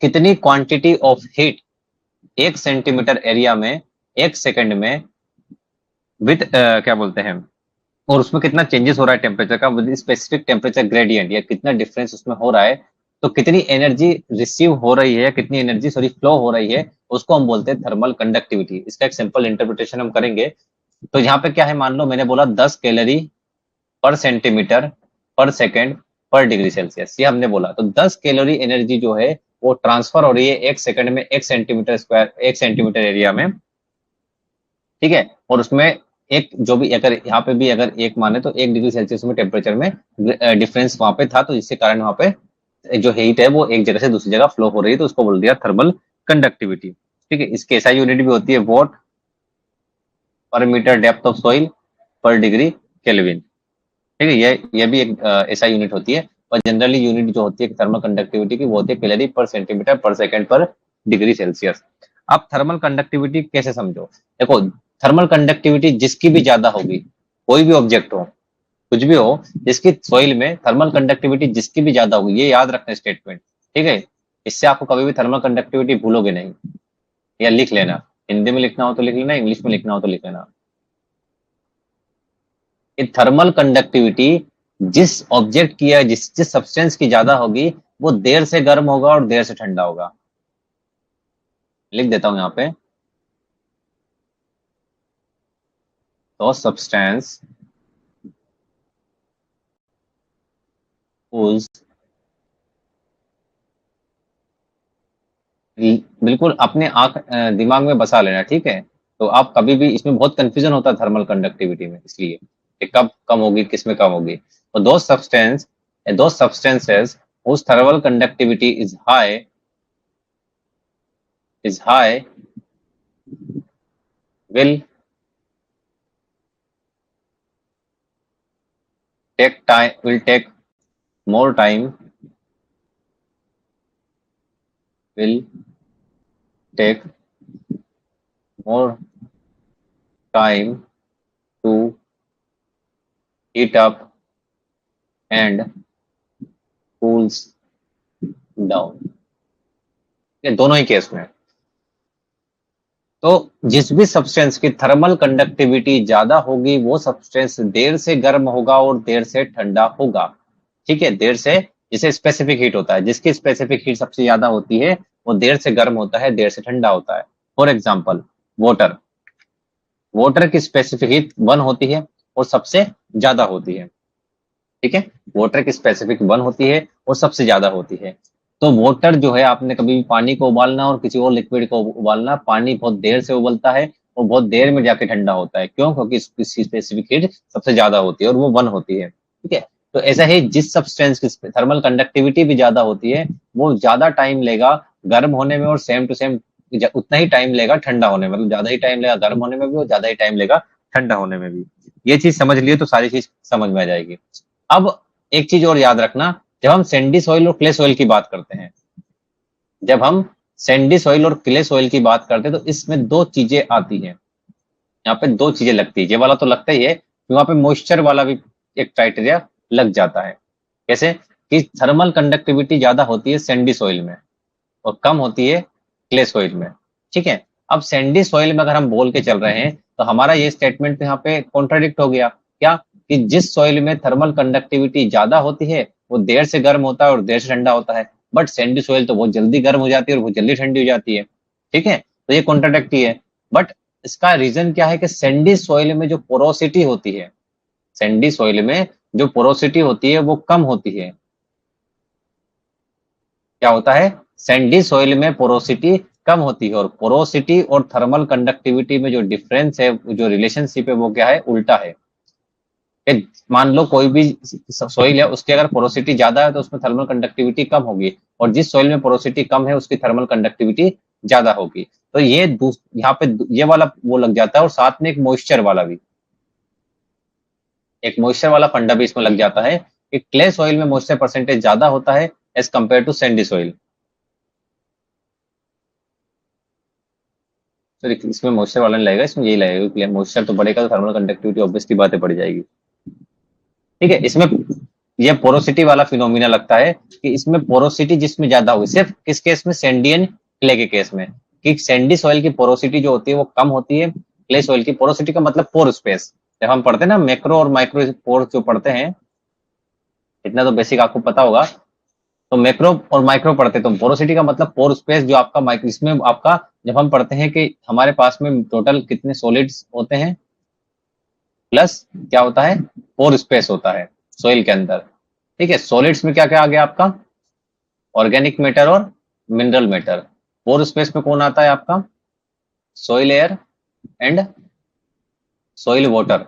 कितनी क्वांटिटी ऑफ हीट एक सेंटीमीटर एरिया में एक सेकंड में विथ क्या बोलते हैं, और उसमें कितना चेंजेस हो रहा है टेम्परेचर का विद स्पेसिफिक टेम्परेचर ग्रेडियंट, या कितना डिफरेंस उसमें हो रहा है, तो कितनी एनर्जी रिसीव हो रही है, कितनी एनर्जी सॉरी फ्लो हो रही है, उसको हम बोलते हैं थर्मल कंडक्टिविटी। इसका एक सिंपल इंटरप्रिटेशन हम करेंगे। तो यहाँ पे क्या है, मान लो मैंने बोला 10 कैलोरी पर सेंटीमीटर पर सेकंड पर डिग्री सेल्सियस, ये हमने बोला, तो 10 कैलोरी एनर्जी जो है वो ट्रांसफर हो रही है एक सेकंड में एक सेंटीमीटर स्क्वायर, एक सेंटीमीटर एरिया में, ठीक है, और उसमें एक जो भी, अगर यहाँ पे भी अगर एक माने तो 1 डिग्री सेल्सियस में टेम्परेचर में डिफरेंस वहां पे था, तो इसके कारण वहां पे जो हीट है वो एक जगह से दूसरी जगह फ्लो हो रही है, तो उसको बोल दिया थर्मल कंडक्टिविटी। ठीक है, इसकी ऐसा यूनिट भी होती है वॉट पर मीटर डेप्थ ऑफ सॉइल पर डिग्री केल्विन। ठीक है, ये भी एक ऐसा यूनिट होती है, और जनरली यूनिट जो होती है थर्मल कंडक्टिविटी की वो होती है कैलोरी पर सेंटीमीटर पर सेकंड पर डिग्री सेल्सियस। अब थर्मल कंडक्टिविटी कैसे समझो, देखो थर्मल कंडक्टिविटी जिसकी भी ज्यादा होगी, कोई भी ऑब्जेक्ट हो, कुछ भी हो, जिसकी सॉइल में थर्मल कंडक्टिविटी जिसकी भी ज्यादा होगी, ये याद रखना स्टेटमेंट, ठीक है। इससे आपको कभी भी थर्मल कंडक्टिविटी भूलोगे नहीं, या लिख लेना, हिंदी में लिखना हो तो लिख लेना, इंग्लिश में लिखना हो तो लिख लेना। थर्मल कंडक्टिविटी जिस ऑब्जेक्ट की या जिस सब्सटेंस की ज्यादा होगी, वो देर से गर्म होगा और देर से ठंडा होगा। लिख देता हूं यहाँ पे, तो सब्सटेंस whose, बिल्कुल अपने दिमाग में बसा लेना, ठीक है। तो आप कभी भी, इसमें बहुत कंफ्यूजन होता है थर्मल कंडक्टिविटी में, इसलिए कि कब कम होगी किसमें कम होगी। तो दो substances whose thermal conductivity is high will take more time will take more time to heat up and cools down। ये दोनों ही केस में, तो जिस भी सब्सटेंस की थर्मल कंडक्टिविटी ज्यादा होगी, वो सब्सटेंस देर से गर्म होगा और देर से ठंडा होगा, ठीक है। देर से, जिसे स्पेसिफिक हीट होता है, जिसकी स्पेसिफिक हीट सबसे ज्यादा होती है, वो देर से गर्म होता है, देर से ठंडा होता है। फॉर एग्जाम्पल वाटर, वाटर की स्पेसिफिक हीट 1 होती है और सबसे ज्यादा होती है, ठीक है। वाटर की स्पेसिफिक 1 होती है और सबसे ज्यादा होती है। तो वाटर जो है, आपने कभी भी पानी को उबालना और किसी और लिक्विड को उबालना, पानी बहुत देर से उबलता है और बहुत देर में जाके ठंडा होता है, क्यों? क्योंकि इसकी स्पेसिफिक हीट सबसे ज्यादा होती है और वो 1 होती है, ठीक है। तो ऐसा ही जिस सब्सटेंस की थर्मल कंडक्टिविटी भी ज्यादा होती है, वो ज्यादा टाइम लेगा गर्म होने में और सेम टू सेम उतना ही टाइम लेगा ठंडा होने में, मतलब ज्यादा ही टाइम लेगा गर्म होने में भी और ज्यादा ही टाइम लेगा ठंडा होने में भी। ये चीज समझ लिए तो सारी चीज समझ में आ जाएगी। अब एक चीज और याद रखना, जब हम सैंडी सॉइल और क्ले सॉइल की बात करते हैं, जब हम सैंडी सॉइल और क्ले सॉइल की बात करते हैं, तो इसमें दो चीजें आती हैं, यहाँ पे दो चीजें लगती है। ये वाला तो लगता ही है, वहां पे मॉइस्चर वाला भी एक क्राइटेरिया लग जाता है। कैसे? कि थर्मल कंडक्टिविटी ज्यादा होती है सैंडी सॉइल में और कम होती है क्ले सॉइल में, ठीक है। अब सैंडी सॉइल में अगर हम बोल के चल रहे हैं, तो हमारा ये स्टेटमेंट यहाँ पे कॉन्ट्राडिक्ट हो गया, क्या? कि जिस सॉइल में थर्मल कंडक्टिविटी ज्यादा होती है, वो देर से गर्म होता है और देर से ठंडा होता है, बट सैंडी सॉइल तो बहुत जल्दी गर्म हो जाती है और बहुत जल्दी ठंडी हो जाती है, ठीक है। तो ये कॉन्ट्राडिक्ट ही है, बट इसका रीजन क्या है कि सैंडी सॉइल में जो पोरोसिटी होती है, सैंडी सॉइल में जो पोरोसिटी होती है वो कम होती है। क्या होता है? सैंडी सॉइल में पोरोसिटी कम होती है, और पोरोसिटी और थर्मल कंडक्टिविटी में जो डिफरेंस है, जो रिलेशनशिप है, वो क्या है? उल्टा है। मान लो कोई भी सॉइल है, उसकी अगर पोरोसिटी ज्यादा है तो उसमें थर्मल कंडक्टिविटी कम होगी, और जिस सॉइल में पोरोसिटी कम है उसकी थर्मल कंडक्टिविटी ज्यादा होगी। तो ये यहाँ पे ये वाला वो लग जाता है, और साथ में एक मॉइस्चर वाला भी, एक मॉइस्चर वाला फंडा भी इसमें लग जाता है कि क्ले सॉइल में मॉइस्चर परसेंटेज ज्यादा होता है as compare to sandy soil. तो इसमें मॉइस्चर वाला नहीं लगेगा, इसमें यही लगेगा, क्योंकि मॉइस्चर तो बढ़ेगा तो थर्मल कंडक्टिविटी ऑब्वियसली बातें बढ़ जाएगी, ठीक है। इसमें ये पोरोसिटी वाला फिनोमिना लगता है कि इसमें पोरोसिटी जिसमें ज्यादा होगी, सिर्फ किस केस में? सैंडियन क्ले के केस में, कि सैंडी सॉइल की पोरोसिटी जो होती है वो कम होती है, क्ले सॉइल की पोरोसिटी का मतलब पोर स्पेस। जब हम पढ़ते हैं ना मैक्रो और माइक्रो पोर जो पढ़ते हैं, इतना तो बेसिक आपको पता होगा, तो मैक्रो और माइक्रो पढ़ते हैं, तो पोरोसिटी का मतलब पोर स्पेस जो आपका माइक्रो, इसमें आपका जब हम पढ़ते हैं कि हमारे पास में टोटल कितने सॉलिड्स होते हैं, प्लस क्या होता है? पोर स्पेस होता है सॉइल के अंदर, ठीक है। सॉलिड्स में क्या क्या आ गया आपका? ऑर्गेनिक मैटर और मिनरल मैटर। पोर स्पेस में कौन आता है आपका? Soil air and soil water,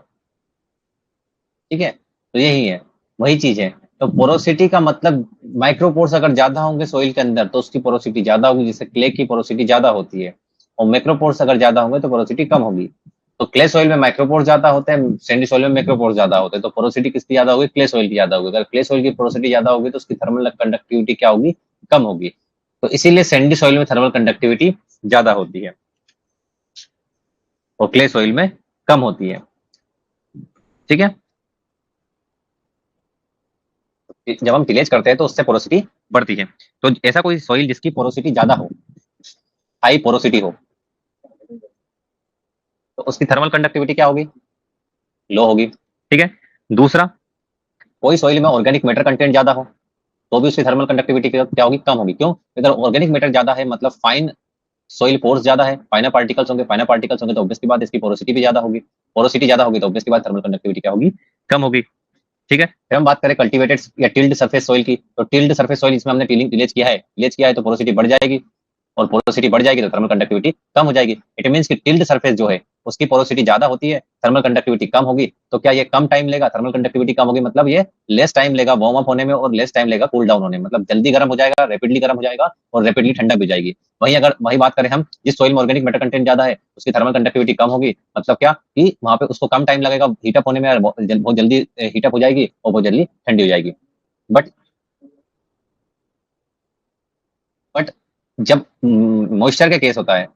ठीक है। तो यही है, वही चीज है। तो पोरोसिटी का मतलब माइक्रोपोर्स अगर ज्यादा होंगे सॉइल के अंदर तो उसकी पोरोसिटी ज्यादा होगी, जैसे क्ले की पोरोसिटी ज्यादा होती है, और मैक्रोपोर्स अगर ज्यादा होंगे तो पोरोसिटी कम होगी। तो क्ले सॉइल में माइक्रोपोर्स ज्यादा होते हैं, सैंडी सॉइल में मैक्रोपोर्स ज्यादा होते हैं, तो पोरोसिटी किसकी ज्यादा होगी? क्ले सॉइल की ज्यादा होगी। अगर क्ले सॉइल की पोरोसिटी ज्यादा होगी तो उसकी थर्मल कंडक्टिविटी क्या होगी? कम होगी। तो इसीलिए सैंडी सॉइल में थर्मल कंडक्टिविटी ज्यादा होती है और क्ले सॉइल में कम होती है। ठीक है, जब हम टिलेज करते हैं तो उससे पोरोसिटी बढ़ती है। तो ऐसा कोई सॉइल जिसकी पोरोसिटी ज्यादा हो, हाई पोरोसिटी हो, तो उसकी थर्मल कंडक्टिविटी क्या होगी? लो होगी। ठीक है, दूसरा, कोई सॉइल में ऑर्गेनिक मैटर कंटेंट ज्यादा हो तो भी उसकी थर्मल कंडक्टिविटी क्या होगी? कम होगी। क्यों? अगर ऑर्गेनिक मैटर ज्यादा है मतलब फाइन सोइल पोर्स ज्यादा है, फाइनर पार्टिकल्स होंगे तो ऑब्वियस की बात इसकी पोरोसिटी भी ज्यादा होगी। पोरोसिटी ज्यादा होगी तो ऑब्वियस की बात थर्मल कंडक्टिविटी क्या होगी? कम होगी। ठीक है, फिर हम बात करें कल्टीवेटेड या टिल्ड सरफेस सॉइल की, तो टिल्ड सरफेस सॉइल इसमें हमने टिलेज किया है तो पोरोसिटी बढ़ जाएगी, और पोरोसिटी बढ़ जाएगी तो थर्मल कंडक्टिविटी कम हो जाएगी। इट मीन्स कि टिल्ड सरफेस जो है उसकी पोरोसिटी ज्यादा होती है, थर्मल कंडक्टिविटी कम होगी। तो क्या ये कम टाइम लेगा? थर्मल कंडक्टिविटी कम होगी मतलब ये लेस टाइम लेगा वार्म अप होने में और लेस टाइम लेगा कूल डाउन होने में, मतलब जल्दी गर्म हो जाएगा, रैपिडली गर्म हो जाएगा और रैपिडली ठंडा भी हो जाएगी। वही बात करें हम, जिस सॉइल में ऑर्गेनिक मैटर कंटेंट ज्यादा है उसकी थर्मल कंडक्टिविटी कम होगी, मतलब क्या कि वहां पे उसको कम टाइम लगेगा हीटअप होने में, बहुत जल्दी हीटअप हो जाएगी और बहुत जल्दी ठंडी हो जाएगी। बट बट जब मॉइस्चर के केस होता है,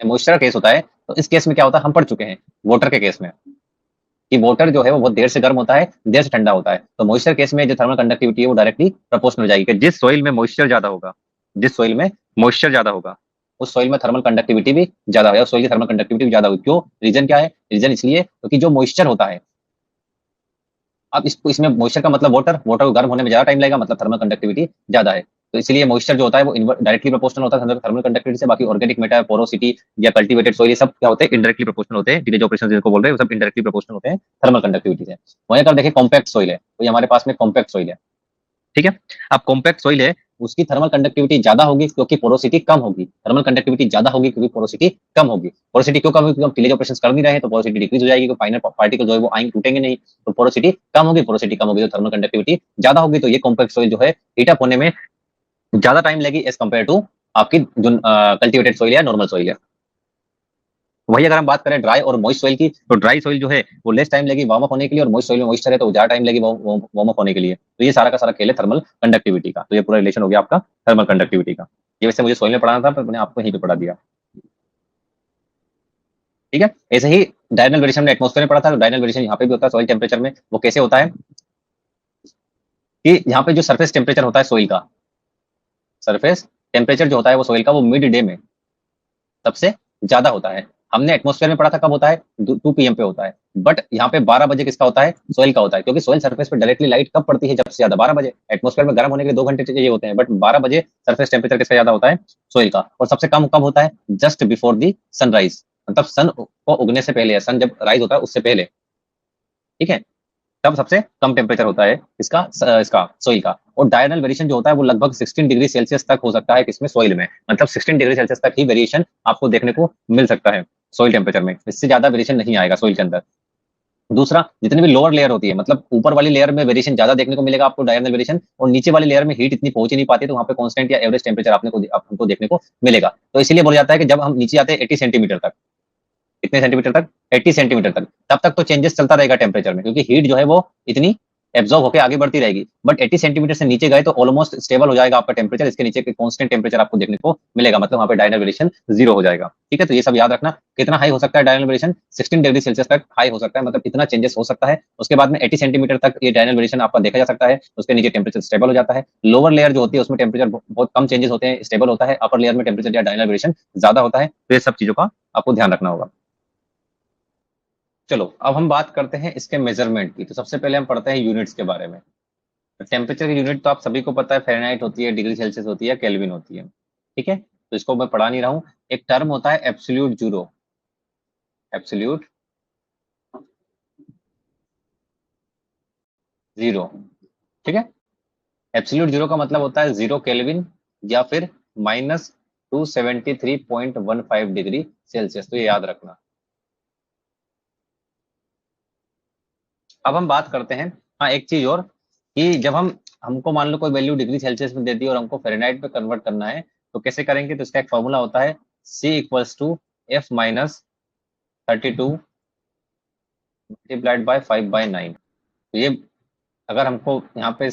मॉइस्चर का केस होता है तो इस केस में क्या होता है, हम पढ़ चुके हैं वाटर के केस में कि वाटर जो है वो बहुत देर से गर्म होता है, देर से ठंडा होता है। तो मॉइस्चर केस में जो थर्मल कंडक्टिविटी है वो डायरेक्टली प्रोपोर्शनल हो जाएगी कि जिस सोइल में मॉइस्चर ज्यादा होगा, जिस सोइल में मॉइस्चर ज्यादा होगा उस सोइल में थर्मल कंडक्टिविटी भी ज्यादा होगा, सोइल की थर्मल कंडक्टिविटी भी ज्यादा होगी। क्यों? रीजन क्या है? रीजन इसलिए क्योंकि जो मॉइस्चर होता है, अब इसको इसमें मॉइस्चर का मतलब वाटर, वाटर को गर्म होने में ज्यादा टाइम लगेगा मतलब थर्मल कंडक्टिविटी ज्यादा है। तो इसलिए मॉइस्चर जो होता है वो डायरेक्टली प्रोपोर्शनल होता है थर्मल कंडक्टिविटी से। बाकी ऑर्गेनिक मैटर, पोरोसिटी या कल्टीवेटेड सॉइल, ये सब क्या होते हैं? इनडायरेक्टली प्रोपोर्शनल होते हैं। टिलेज ऑपरेशन जिनको बोल रहे हैं वो सब इनडायरेक्टली प्रोपोर्शनल होते हैं थर्मल कंडक्टिविटी से। वहीं अगर देखें कॉम्पैक्ट सॉइल है, तो ये हमारे पास में कॉम्पैक्ट सॉइल है। ठीक है, अब कॉम्पैक्ट सॉइल है उसकी थर्मल कंडक्टिविटी ज्यादा होगी क्योंकि पोरोसिटी कम होगी, थर्मल कंडक्टिविटी ज्यादा होगी क्योंकि पोरोसिटी कम होगी। पोरोसिटी क्यों कम होगी? क्योंकि हम टिलेज ऑपरेशन कर नहीं रहे हैं तो पोरोसिटी डिक्रीज हो जाएगी, तो फाइनल पार्टिकल जो है वो आएंगे, टूटेंगे नहीं। तो पोरोसिटी कम होगी, पोरोसिटी कम होगी तो थर्मल कंडक्टिविटी ज्यादा होगी। तो ये कॉम्पैक्ट सॉइल जो है हीटअप होने में ज्यादा टाइम लेगी एज कम्पेयर टू आपकी जो कल्टीवेटेड सॉइल या नॉर्मल सॉइल है। वही अगर हम बात करें ड्राई और मॉइस्ट सॉइल की, तो ड्राई सॉइल जो है वो लेस टाइम लेगी वार्म अप होने के लिए, और मॉइस्ट सॉइल में मॉइस्चर है तो ज्यादा टाइम लेगी वार्म अप होने के लिए। तो ये सारा का सारा खेल है थर्मल कंडक्टिविटी का। तो ये पूरा रिलेशन हो गया आपका थर्मल कंडक्टिविटी का। ये वैसे मुझे सॉइल में पढ़ाना था पर मैंने आपको यहीं पे पढ़ा दिया। ठीक है, ऐसे ही डायनल वेरिएशन में एटमॉस्फेयर में पढ़ा था, तो डायनल वेरिएशन यहाँ पे भी होता है सॉइल टेम्परेचर में। वो कैसे होता है कि यहाँ पे जो सरफेस टेम्परेचर होता है सॉइल का, सरफेस टेम्परेचर जो होता है वो सॉइल का वो मिड डे में सबसे ज्यादा होता है। हमने एटमॉस्फेयर में पढ़ा था कब होता है? 2 PM पे होता है। बट यहाँ पे 12 बजे किसका होता है? सोइल का होता है, क्योंकि सोइल सरफेस पे डायरेक्टली लाइट कब पड़ती है? जब से ज्यादा 12 बजे। एटमॉस्फेयर में गर्म होने के लिए 2 घंटे चाहिए होते हैं, बट 12 बजे सरफेस टेम्परेचर किसका ज्यादा होता है? सोइल का। और सबसे कम कब होता है? जस्ट बिफोर दी सनराइज, मतलब सन को उगने से पहले, सन जब राइज होता है उससे पहले। ठीक है, तब सबसे कम टेम्परेचर होता है इसका सोइल का। और डायरनल वेरिएशन जो होता है वो लगभग 16 डिग्री सेल्सियस तक हो सकता है किसमें? सोइल में। मतलब 16 डिग्री सेल्सियस तक ही वेरिएशन आपको देखने को मिल सकता है सोइल टेम्परेचर में, इससे ज्यादा वेरिएशन नहीं आएगा सोइल के अंदर। दूसरा, जितनी भी लोअर लेयर होती है, मतलब ऊपर वाली लेयर में वेरिएशन ज्यादा देखने को मिलेगा आपको डायरनल वेरिएशन, और नीचे वाली लेयर में हीट इतनी पहुंच ही नहीं पाती, तो वहां पे कांस्टेंट या एवरेज टेम्परेचर हमको देखने को मिलेगा। तो इसीलिए बोला जाता है कि जब हम नीचे आते हैं 80 सेंटीमीटर तक, कितने सेंटीमीटर तक? 80 सेंटीमीटर तक, तब तक तो चेंजेस चलता रहेगा टेम्परेचर में, क्योंकि हीट जो है वो इतनी एब्जॉर्ब होकर आगे बढ़ती रहेगी। बट 80 सेंटीमीटर से नीचे गए तो ऑलमोस्ट स्टेबल हो जाएगा आपका टेम्परेचर, इसके नीचे कांस्टेंट टेम्परेचर आपको देखने को मिलेगा, मतलब वहां पे डायनल वेरिएशन जीरो हो जाएगा। ठीक है, तो ये सब याद रखना। कितना हाई हो सकता है डायनल वेरिएशन? 16 डिग्री सेल्सियस तक हाई हो सकता है, मतलब इतना चेंजेस हो सकता है। उसके बाद में 80 सेंटीमीटर तक ये डायनल वेरिएशन आपका देखा जा सकता है, उसके नीचे टेम्परेचर स्टेबल हो जाता है। लोअर लेयर जो होती है उसमें टेम्परेचर बहुत कम चेंजेस होते हैं, स्टेबल होता है। अपर लेयर में टेम्परेचर या डायनल वेरिएशन ज्यादा होता है। तो ये सब चीजों का आपको ध्यान रखना होगा। चलो अब हम बात करते हैं इसके मेजरमेंट की। तो सबसे पहले हम पढ़ते हैं यूनिट्स के बारे में। टेम्परेचर की यूनिट तो आप सभी को पता है, फ़ारेनहाइट होती है, डिग्री सेल्सियस होती है, केल्विन होती है। ठीक है, तो इसको मैं पढ़ा नहीं रहा हूँ। एक टर्म होता है एब्सोल्यूट जीरो, एब्सोल्यूट जीरो। ठीक है, एब्सोल्यूट जीरो का मतलब होता है 0 केल्विन या फिर -273.15 डिग्री सेल्सियस। तो ये याद रखना। अब हम बात करते हैं, हाँ एक चीज और, कि जब हमको मान लो कोई वैल्यू डिग्री सेल्सियस में दे दी और हमको फ़ारेनहाइट में कन्वर्ट करना है, तो कैसे करेंगे? तो इसका एक फॉर्मूला होता है C = F - 32 मल्टीप्लाइड बाय 5/9। तो ये अगर हमको यहाँ पे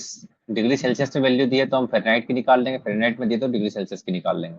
डिग्री सेल्सियस में वैल्यू दी है तो हम फ़ारेनहाइट की निकाल लेंगे, फ़ारेनहाइट में दिए तो डिग्री सेल्सियस की निकाल लेंगे।